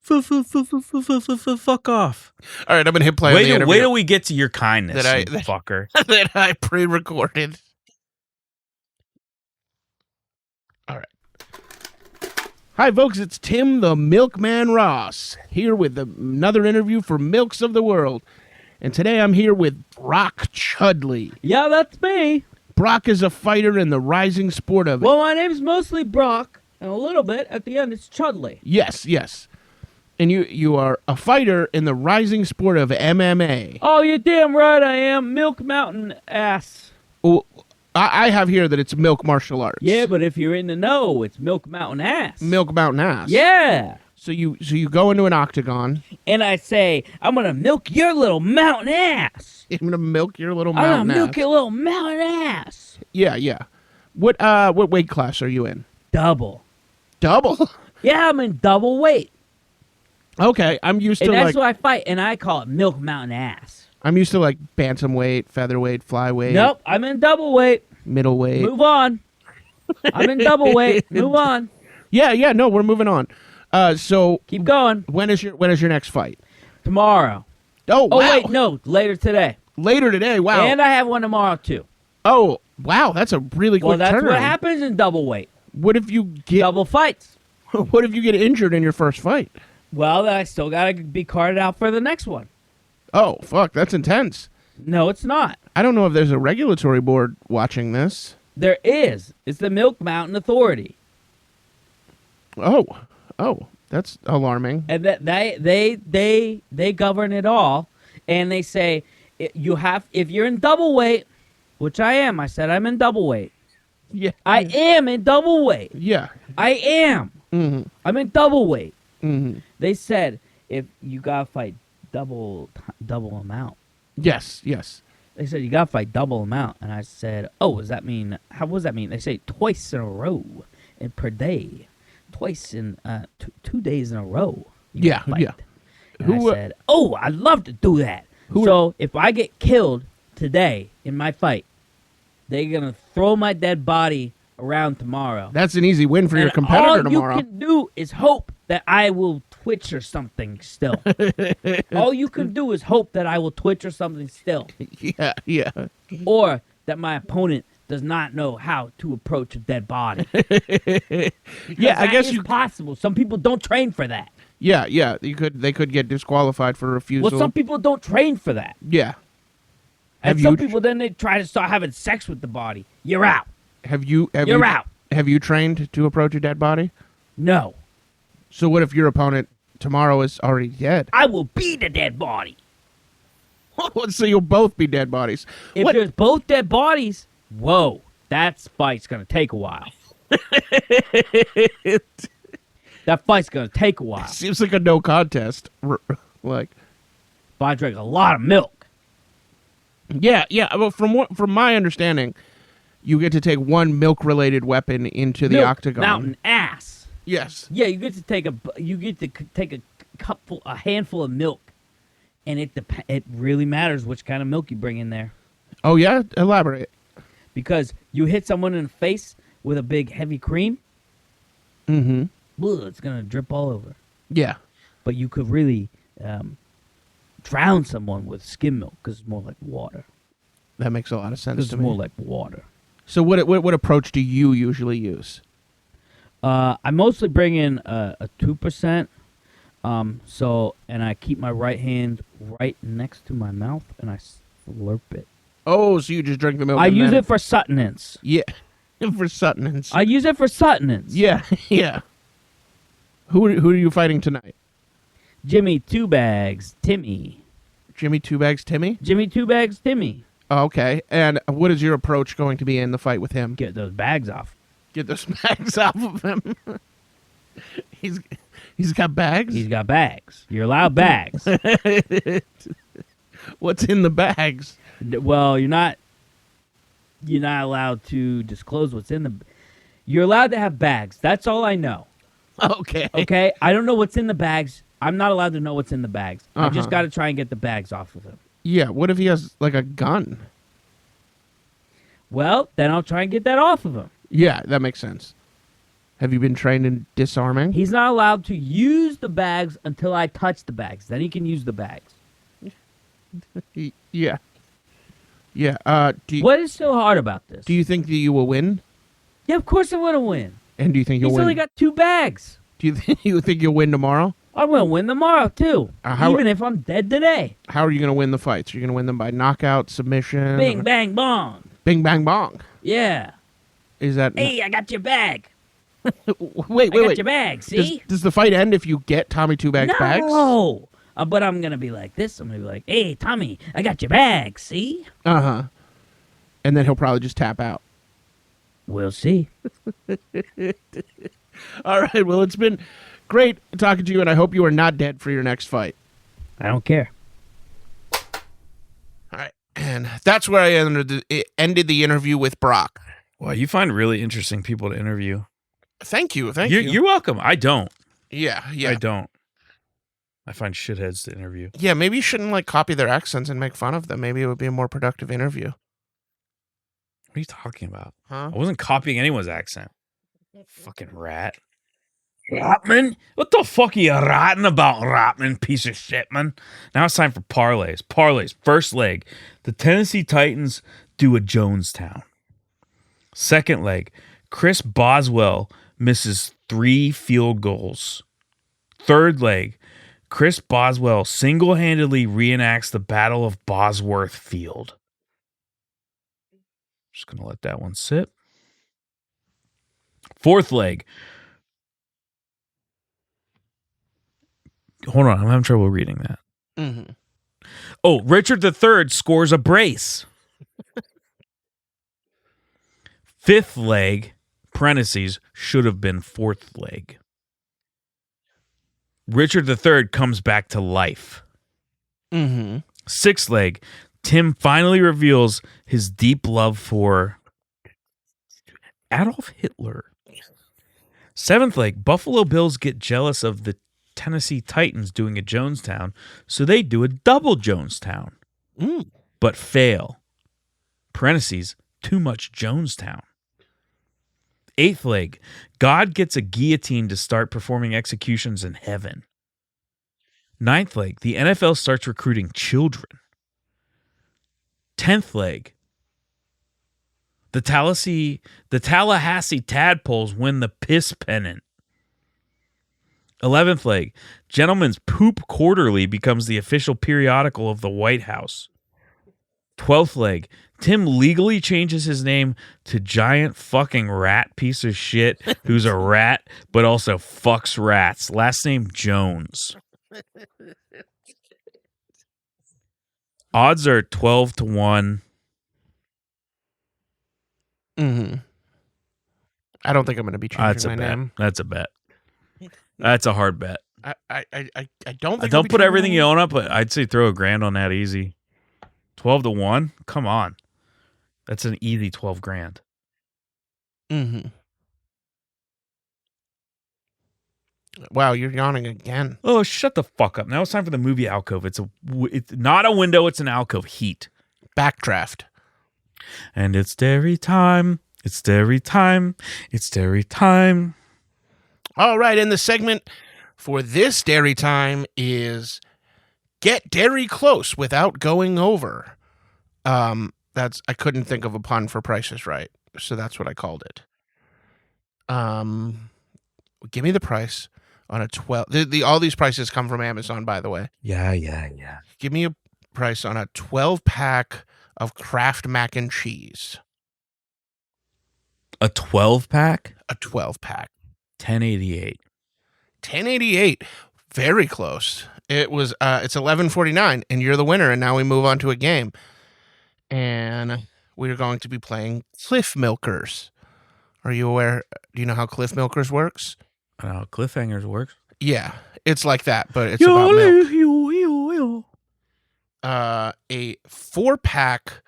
Fuck off. All right, I'm going to hit play on the interview Wait till we get to your kindness, that you fucker. that I pre-recorded. All right. Hi, folks. It's Tim the Milkman Ross here with another interview for Milks of the World. And today I'm here with Brock Chudley. Yeah, that's me. Brock is a fighter in the rising sport of... Well, my name's mostly Brock, and a little bit at the end it's Chudley. Yes. And you are a fighter in the rising sport of MMA. Oh, you're damn right I am. Milk Mountain ass. Well, I have here that it's Milk Martial Arts. Yeah, but if you're in the know, it's Milk Mountain ass. Milk Mountain Ass. Yeah. So you go into an octagon. And I say, I'm going to milk your little mountain ass. I'm gonna milk your little I'm mountain going to milk ass. your little mountain ass. Yeah. What weight class are you in? Double. Double? Yeah, I'm in double weight. Okay, I'm used to And that's like what I fight, and I call it Milk Mountain ass. I'm used to like bantamweight, featherweight, flyweight. Nope, I'm in double weight. Middleweight. Move on. I'm in double weight. Move on. Yeah, no, we're moving on. So keep going. When is your next fight? Tomorrow. Oh, wow. Wait, no, later today. Later today, wow. And I have one tomorrow too. Oh, wow, that's a really quick Well, that's turnaround. what happens in double weight. What if you get double fights? What if you get injured in your first fight? Well, then I still gotta be carted out for the next one. Oh, fuck, that's intense. No, it's not. I don't know if there's a regulatory board watching this. There is. It's the Milk Mountain Authority. Oh, that's alarming. And that they govern it all, and they say if you're in double weight, which I am. I said I'm in double weight. Yeah, I am in double weight. Yeah, I am. Mm-hmm. I'm in double weight. Mm-hmm. They said if you gotta fight double amount. Yes. They said you gotta fight double amount, and I said, "Oh, does that mean? How does that mean?" They say twice in a row and per day, twice in 2 days in a row. Yeah. And I said, "Oh, I'd love to do that." So if I get killed today in my fight, they're gonna throw my dead body around tomorrow. That's an easy win for your And competitor tomorrow. All you can do is hope that I will twitch or something still. All you can do is hope that I will twitch or something still. Yeah. Or that my opponent does not know how to approach a dead body. Yeah, I guess it's possible. Some people don't train for that. Yeah. They could get disqualified for refusal. Well, some people don't train for that. Yeah. And some people then they try to start having sex with the body. You're out. You're out. Have you trained to approach a dead body? No. So what if your opponent tomorrow is already dead? I will be the dead body. So you'll both be dead bodies. If there's both dead bodies, whoa, that fight's going to take a while. That fight's going to take a while. Seems like a no contest. Like, if I drink a lot of milk. Yeah. Well, from my understanding, you get to take one milk-related weapon into the octagon. Mountain ass. Yes. Yeah, you get to take a handful of milk, and it really matters which kind of milk you bring in there. Oh yeah, elaborate. Because you hit someone in the face with a big heavy cream. Mm-hmm. It's gonna drip all over. Yeah. But you could really drown someone with skim milk because it's more like water. That makes a lot of sense to It's me. more like water. So what approach do you usually use? I mostly bring in a 2%. And I keep my right hand right next to my mouth and I slurp it. Oh, so you just drink the milk? I use it for sustenance. Yeah, for sustenance. I use it for sustenance. Yeah. Who are you fighting tonight? Jimmy Two Bags Timmy. Jimmy Two Bags Timmy? Jimmy Two Bags Timmy. Oh, okay. And what is your approach going to be in the fight with him? Get those bags off. Get those bags off of him. He's got bags? He's got bags. You're allowed bags. What's in the bags? Well, you're not allowed to disclose what's in the. You're allowed to have bags. That's all I know. Okay. Okay? I don't know what's in the bags. I'm not allowed to know what's in the bags. I just Uh-huh. got to try and get the bags off of him. Yeah, what if he has like a gun? Well, then I'll try and get that off of him. Yeah, that makes sense. Have you been trained in disarming? He's not allowed to use the bags until I touch the bags. Then he can use the bags. Yeah. Yeah. What is so hard about this? Do you think that you will win? Yeah, of course I want to win. And do you think you'll He's win? only got 2 bags. Do you think you'll win tomorrow? I'm going to win tomorrow, too. Even if I'm dead today. How are you going to win the fights? Are you going to win them by knockout, submission? Bing, bang, bong. Bing, bang, bong. Yeah. Is that... Hey, I got your bag. Wait. I got your bag, see? Does the fight end if you get Tommy Two Bags bags? No. But I'm going to be like this. I'm going to be like, hey, Tommy, I got your bag, see? Uh-huh. And then he'll probably just tap out. We'll see. All right, well, it's been great talking to you, and I hope you are not dead for your next fight. I don't care. All right, and that's where I ended the interview with Brock. Wow, you find really interesting people to interview. Thank you. Thank you. You're welcome. I don't. Yeah. I don't. I find shitheads to interview. Yeah, maybe you shouldn't like copy their accents and make fun of them. Maybe it would be a more productive interview. What are you talking about? Huh? I wasn't copying anyone's accent. Fucking rat. Rotman? What the fuck are you ratting about, Rotman, piece of shit, man? Now it's time for parlays. Parlays. First leg. The Tennessee Titans do a Jonestown. Second leg. Chris Boswell misses 3 field goals. Third leg. Chris Boswell single-handedly reenacts the Battle of Bosworth Field. Just going to let that one sit. Fourth leg. Hold on, I'm having trouble reading that. Mm-hmm. Oh, Richard III scores a brace. Fifth leg, parentheses, should have been fourth leg. Richard III comes back to life. Mm-hmm. Sixth leg, Tim finally reveals his deep love for Adolf Hitler. Seventh leg, Buffalo Bills get jealous of the Tennessee Titans doing a Jonestown, so they do a double Jonestown, but fail. Parentheses, too much Jonestown. Eighth leg, God gets a guillotine to start performing executions in heaven. Ninth leg, the NFL starts recruiting children. 10th leg, the Tallahassee Tadpoles win the piss pennant. 11th leg, Gentleman's Poop Quarterly becomes the official periodical of the White House. 12th leg, Tim legally changes his name to Giant Fucking Rat Piece of Shit, who's a rat, but also fucks rats. Last name Jones. Odds are 12-1. Mm-hmm. I don't think I'm going to be changing my name. That's a bet. That's a hard bet. I don't think don't put everything you own up, but I'd say throw $1,000 on that easy. 12-1? Come on. That's an easy 12 grand. Mm-hmm. Wow, you're yawning again. Oh, shut the fuck up. Now it's time for the movie alcove. It's not a window, it's an alcove. Heat. Backdraft. And it's dairy time. It's dairy time. It's dairy time. All right, and the segment for this dairy time is get dairy close without going over. I couldn't think of a pun for Price is Right, so that's what I called it. Give me the price on a 12. All these prices come from Amazon, by the way. Yeah. Give me a price on a 12-pack of Kraft mac and cheese. A 12-pack? A 12-pack. 1088. 1088. Very close. It was it's 11:49 and you're the winner, and now we move on to a game. And we're going to be playing Cliff Milkers. Are you aware? Do you know how Cliff Milkers works? I know how Cliffhangers works. Yeah, it's like that, but it's about milk. A 4-pack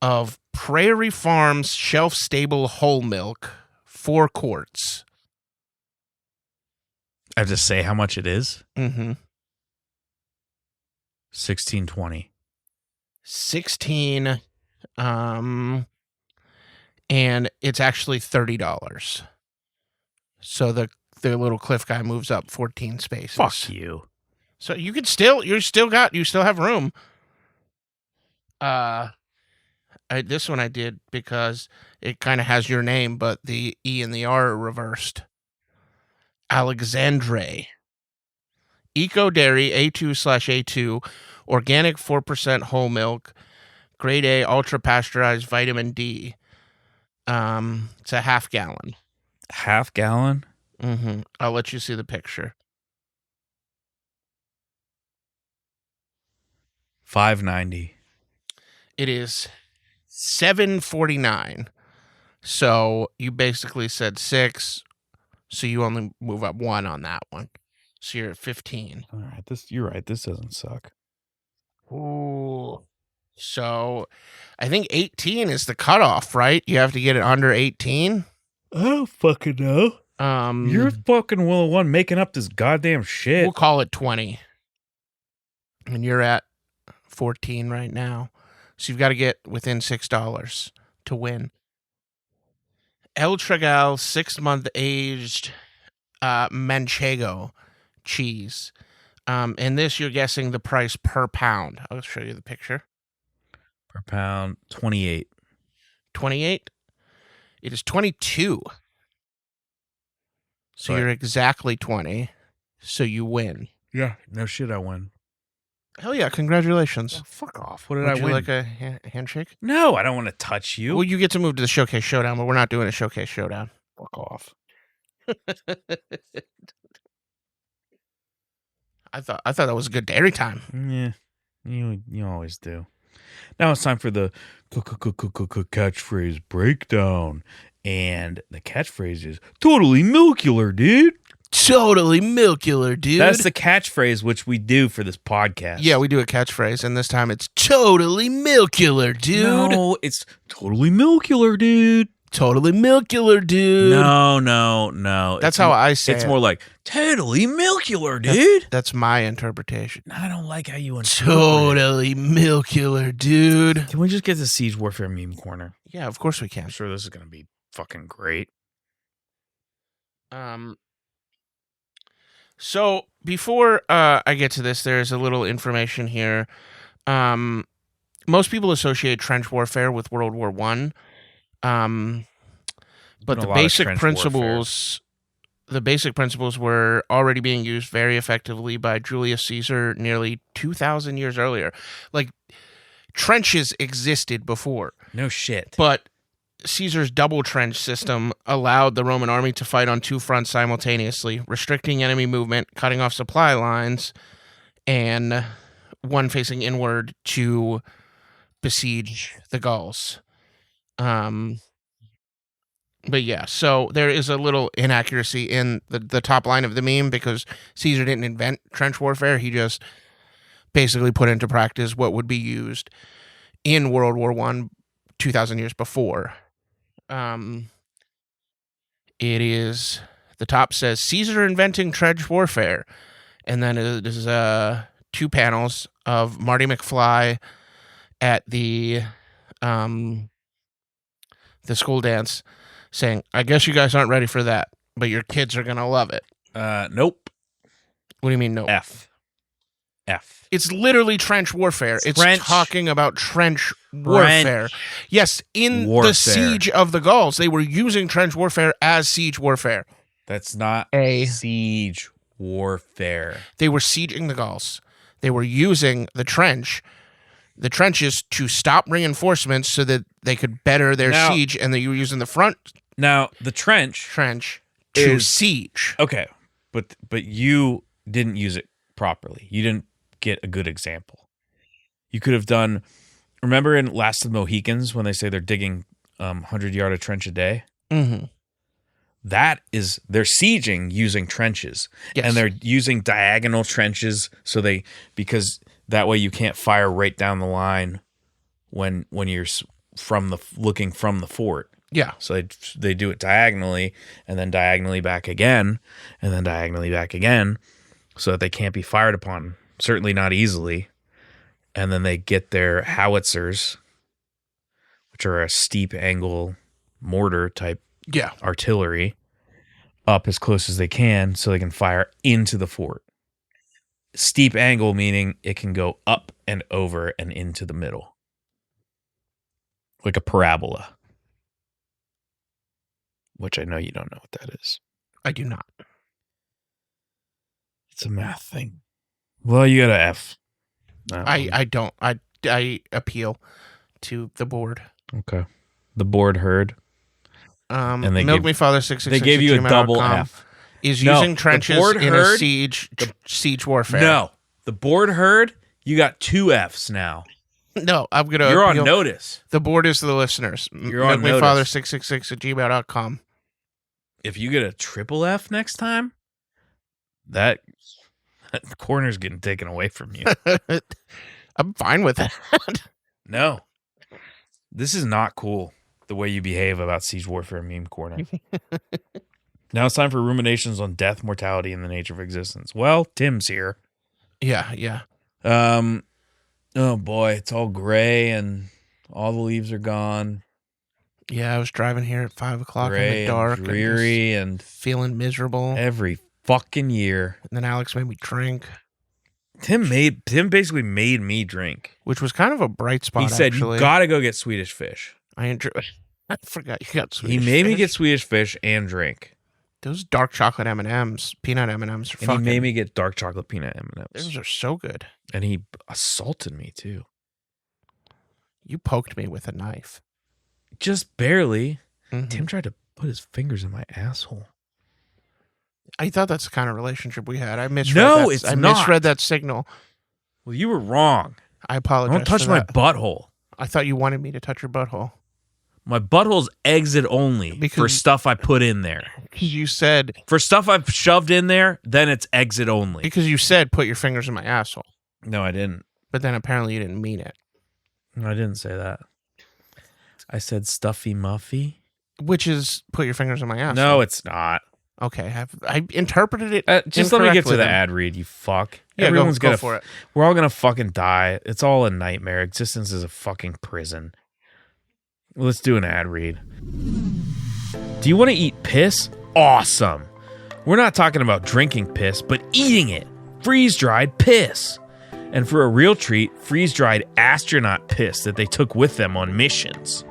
of Prairie Farms shelf-stable whole milk, 4 quarts. I have to say how much it is. Mm-hmm. 16.20. 16. And it's actually $30. So the little cliff guy moves up 14 spaces. Fuck you. So you still have room. This one I did because it kind of has your name, but the E and the R are reversed. Alexandre. Eco Dairy A2/A2, organic 4% whole milk, grade A ultra pasteurized vitamin D. It's a half gallon. Half gallon? Mm-hmm. I'll let you see the picture. $5.90. It is $7.49. So you basically said 6. So you only move up 1 on that one. So you're at 15. All right, you're right. This doesn't suck. Ooh. So I think 18 is the cutoff, right? You have to get it under 18. I don't fucking know. You're fucking one making up this goddamn shit. We'll call it 20. And you're at 14 right now. So you've got to get within $6 to win. El Tragal 6-month aged Manchego cheese. And this, you're guessing the price per pound. I'll show you the picture. Per pound, 28. 28? It is 22. So Right. you're exactly 20. So you win. Yeah, no shit, I win. Hell yeah, congratulations. Oh, fuck off. What did Would I you win? like a handshake? No, I don't want to touch you. Well, you get to move to the Showcase Showdown, but we're not doing a Showcase Showdown. Fuck off. I thought that was a good dairy time. Yeah, you always do. Now it's time for the catchphrase breakdown. And the catchphrase is totally milkular, dude. Totally milkular, dude. That's the catchphrase which we do for this podcast. Yeah, we do a catchphrase, and this time it's totally milkular, dude. No, it's totally milkular, dude. Totally milkular, dude. No. That's how I say it. It's more like totally milkular, dude. That's my interpretation. I don't like how you interpret it. Totally milkular, dude. Can we just get the Siege Warfare meme corner? Yeah, of course we can. I'm sure this is going to be fucking great. So before I get to this, there's a little information here. Most people associate trench warfare with World War I. But the basic principles were already being used very effectively by Julius Caesar nearly 2,000 years earlier. Like, trenches existed before. No shit. But Caesar's double trench system allowed the Roman army to fight on 2 fronts simultaneously, restricting enemy movement, cutting off supply lines, and one facing inward to besiege the Gauls. But yeah, so there is a little inaccuracy in the top line of the meme because Caesar didn't invent trench warfare. He just basically put into practice what would be used in World War I 2,000 years before. It is, the top says, Caesar inventing trench warfare. And then it is 2 panels of Marty McFly at the school dance saying, I guess you guys aren't ready for that, but your kids are going to love it. Nope. What do you mean, no? F. It's literally trench warfare. It's talking about trench warfare. Yes, in the siege of the Gauls, they were using trench warfare as siege warfare. That's not siege warfare. They were sieging the Gauls. They were using the trenches to stop reinforcements so that they could better their siege, and they were using the front. Now, the trench to siege. Okay, but you didn't use it properly. You didn't get a good example. You could have done, remember in Last of the Mohicans when they say they're digging 100-yard of trench a day? Mm-hmm. That is, they're sieging using trenches. Yes. And they're using diagonal trenches because that way you can't fire right down the line when you're looking from the fort. Yeah. So they do it diagonally, and then diagonally back again, and then diagonally back again, so that they can't be fired upon, certainly not easily. And then they get their howitzers, which are a steep angle mortar type artillery, up as close as they can so they can fire into the fort. Steep angle meaning it can go up and over and into the middle. Like a parabola. Which I know you don't know what that is. I do not. It's a math thing. Well, you got an F. I don't. I appeal to the board. Okay. The board heard. And they Milk Me Father 666. They gave you a double F. Is using trenches in a siege warfare. No. The board heard. You got 2 Fs now. No, I'm going to. You're on notice. The board is the listeners. You're on notice. MilkMeFather666@gmail.com. If you get a triple F next time, that corner's getting taken away from you. I'm fine with that. No. This is not cool, the way you behave about Siege Warfare Meme Corner. Now it's time for ruminations on death, mortality, and the nature of existence. Well, Tim's here. Yeah. Oh boy, it's all gray and all the leaves are gone. Yeah, I was driving here at 5 o'clock in the dark, and dreary, and feeling miserable every fucking year. And then Alex made me drink. Tim basically made me drink, which was kind of a bright spot. He said, actually. "You gotta go get Swedish fish." I forgot you got Swedish fish. He made me get Swedish fish and drink. Those dark chocolate M&Ms, peanut M&Ms are fucking... And he made me get dark chocolate peanut M&Ms. Those are so good. And he assaulted me, too. You poked me with a knife. Just barely. Mm-hmm. Tim tried to put his fingers in my asshole. I thought that's the kind of relationship we had. I misread I misread that signal. Well, you were wrong. I apologize. Don't touch my butthole. I thought you wanted me to touch your butthole. My butthole's exit only for stuff I put in there. You said... For stuff I've shoved in there, then it's exit only. Because you said put your fingers in my asshole. No, I didn't. But then apparently you didn't mean it. No, I didn't say that. I said stuffy muffy. Which is put your fingers in my asshole. No, it's not. Okay, I interpreted it just let me get to the ad read, you fuck. Yeah, Everyone's go for it. We're all gonna fucking die. It's all a nightmare. Existence is a fucking prison. Let's do an ad read. Do you want to eat piss? Awesome. We're not talking about drinking piss, but eating it. Freeze-dried piss. And for a real treat, freeze-dried astronaut piss that they took with them on missions.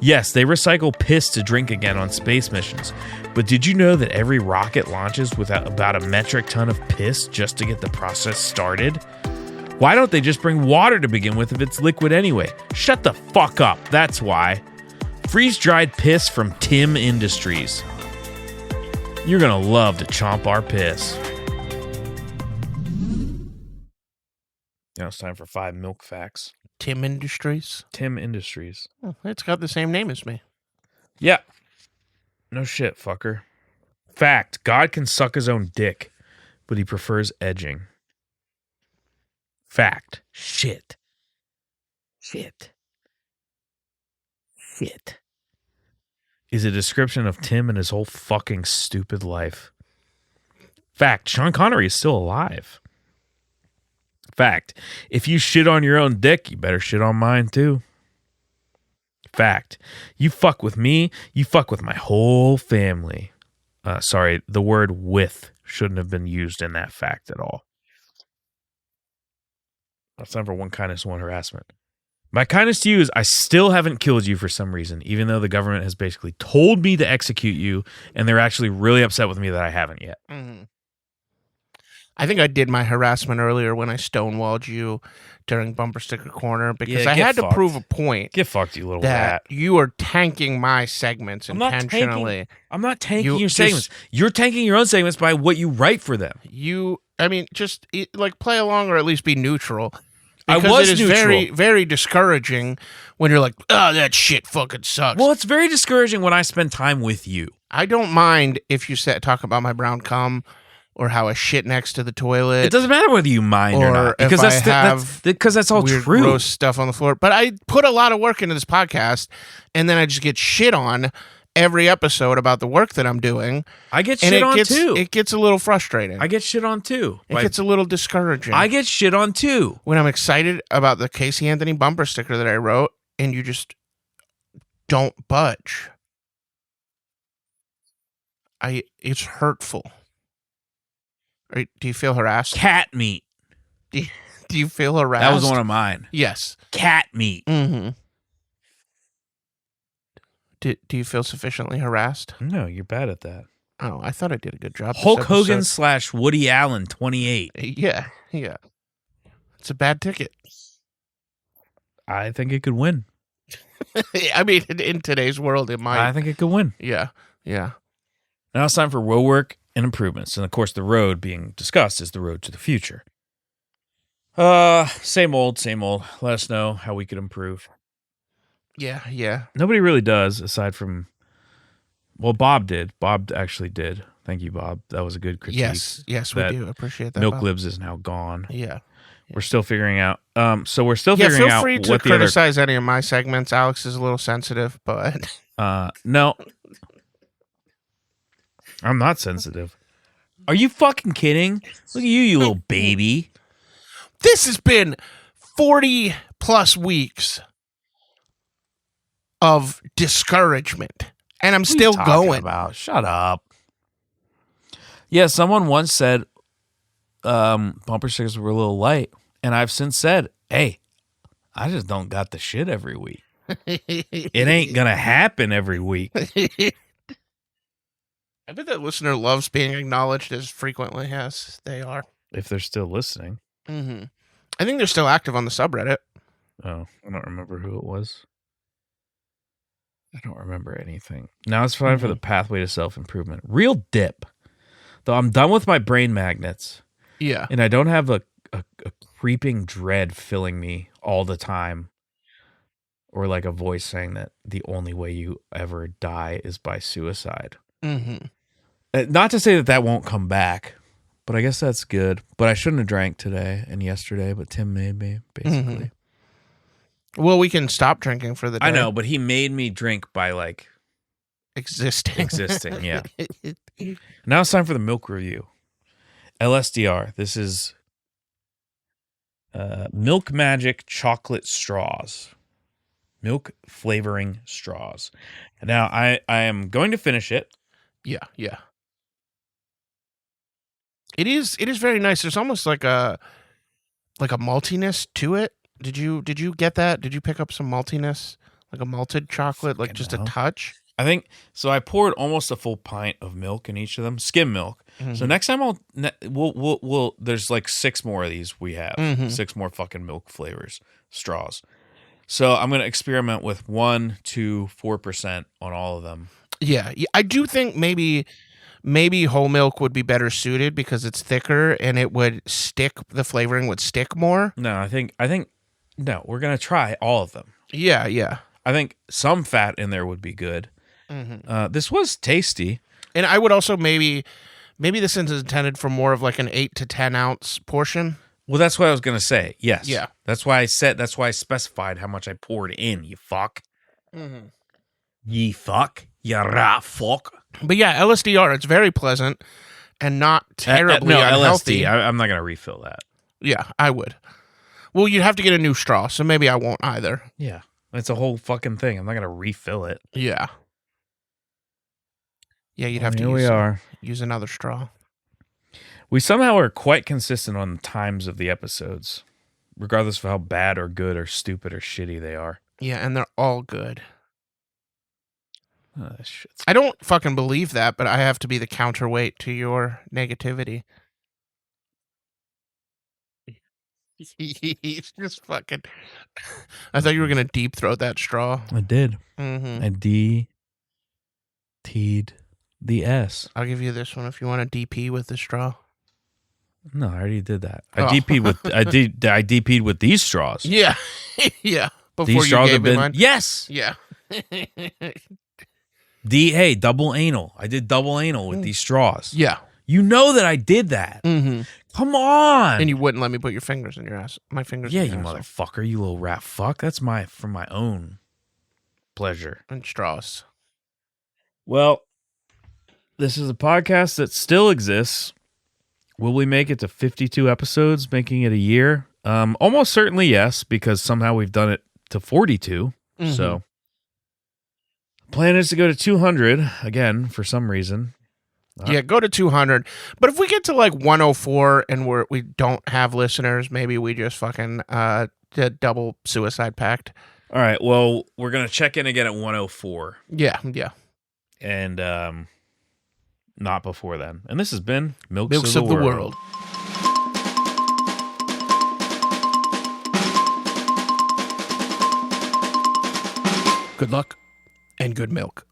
Yes, they recycle piss to drink again on space missions. But did you know that every rocket launches with about a metric ton of piss just to get the process started? Why don't they just bring water to begin with if it's liquid anyway? Shut the fuck up, that's why. Freeze-dried piss from Tim Industries. You're gonna love to chomp our piss. Now it's time for 5 milk facts. Tim Industries? Tim Industries. Oh, it's got the same name as me. Yeah. No shit, fucker. Fact, God can suck his own dick, but he prefers edging. Fact. Shit. Is a description of Tim and his whole fucking stupid life. Fact, Sean Connery is still alive. Fact, if you shit on your own dick, you better shit on mine too. Fact, you fuck with me, you fuck with my whole family. Sorry, the word with shouldn't have been used in that fact at all. That's time for one kindness, one harassment. My kindness to you is I still haven't killed you for some reason, even though the government has basically told me to execute you, and they're actually really upset with me that I haven't yet. Mm-hmm. I think I did my harassment earlier when I stonewalled you during Bumper Sticker Corner because I had to prove a point. Get fucked, you little that rat. You are tanking my segments intentionally. I'm not tanking your segments. You're tanking your own segments by what you write for them. Just play along or at least be neutral. Because I was it is neutral. very, very discouraging when you're like, oh, that shit fucking sucks. Well, it's very discouraging when I spend time with you. I don't mind if you talk about my brown cum or how I shit next to the toilet. It doesn't matter whether you mind or not, if because I have that's all weird, true. gross stuff on the floor. But I put a lot of work into this podcast, and then I just get shit on every episode about the work that I'm doing. I get shit on too. It gets a little frustrating. I get shit on too. It gets a little discouraging. I get shit on too. When I'm excited about the Casey Anthony bumper sticker that I wrote, and you just don't budge. It's hurtful. Do you feel harassed? Cat meat. Do you feel harassed? That was one of mine. Yes. Cat meat. Mm-hmm. Do you feel sufficiently harassed? No, you're bad at that. Oh, I thought I did a good job. Hulk Hogan / Woody Allen 28. Yeah. It's a bad ticket. I think it could win. I mean, in today's world, it might. I think it could win. Yeah. Now it's time for road work and improvements. And of course, the road being discussed is the road to the future. Same old. Let us know how we could improve. Yeah. Nobody really does, aside from, well, Bob did. Bob actually did. Thank you, Bob. That was a good critique. Yes, we do appreciate that. Milk Bob. Libs is now gone. Yeah. We're still figuring out. So we're still figuring out. Feel free to criticize any of my segments. Alex is a little sensitive, but no. I'm not sensitive. Are you fucking kidding? Look at you little baby. This has been 40 plus weeks of discouragement, and I'm still going. Shut up. Yeah, someone once said bumper stickers were a little light, and I've since said, hey, I just don't got the shit every week. It ain't gonna happen every week. I bet that listener loves being acknowledged as frequently as they are. If they're still listening. Mm-hmm. I think they're still active on the subreddit. Oh, I don't remember who it was. I don't remember anything. Now it's time for the pathway to self-improvement. Real dip. Though I'm done with my brain magnets. Yeah. And I don't have a creeping dread filling me all the time. Or like a voice saying that the only way you ever die is by suicide. Mm-hmm. Not to say that won't come back, but I guess that's good. But I shouldn't have drank today and yesterday, but Tim made me, basically. Well, we can stop drinking for the day. I know, but he made me drink by like existing, yeah. Now it's time for the milk review. LSDR. This is Milk Magic chocolate straws. Milk flavoring straws. Now I am going to finish it. Yeah. It is very nice. There's almost like a maltiness to it. Did you get that? Did you pick up some maltiness? Like a malted chocolate, like just a touch? I think so. I poured almost a full pint of milk in each of them, skim milk. Mm-hmm. So next time we'll there's like 6 more of these we have. 6 more fucking milk flavors, straws. So I'm going to experiment with 1, 2, 4% on all of them. Yeah, I do think maybe whole milk would be better suited because it's thicker and it would stick. The flavoring would stick more. No, I think no. We're going to try all of them. Yeah. I think some fat in there would be good. This was tasty, and I would also maybe this is intended for more of like an 8 to 10 ounce portion. Well, that's what I was going to say. Yes. Yeah. That's why I specified how much I poured in, you fuck. Mm-hmm. Ye fuck. Ya ra fuck. But yeah, LSDR, it's very pleasant and not terribly unhealthy. LSD. I'm not going to refill that. Yeah, I would. Well, you'd have to get a new straw, so maybe I won't either. Yeah. It's a whole fucking thing. I'm not going to refill it. Yeah. Yeah, you'd have to use another straw. We somehow are quite consistent on the times of the episodes, regardless of how bad or good or stupid or shitty they are. Yeah, and they're all good. I don't fucking believe that, but I have to be the counterweight to your negativity. He's just fucking... I thought you were going to deep throat that straw. I did. Mm-hmm. I DT'd the S. I'll give you this one if you want to DP with the straw. No, I already did that. I DP'd with these straws. Yeah. Yeah. Before these straws have been... mine. Yes. Yeah. Hey, double anal. I did double anal with these straws. Yeah. You know that I did that. Mm-hmm. Come on. And you wouldn't let me put your fingers in your ass. My fingers. Yeah, in you your asshole. motherfucker, you little rat fuck. That's for my own pleasure. And Strauss. Well, this is a podcast that still exists. Will we make it to 52 episodes, making it a year? Almost certainly yes, because somehow we've done it to 42. Mm-hmm. So, plan is to go to 200 again for some reason. Yeah, go to 200. But if we get to like 104 and we don't have listeners, maybe we just fucking did double suicide pact. All right. Well, we're gonna check in again at 104. Yeah. And not before then. And this has been Milks of the World. Good luck and good milk.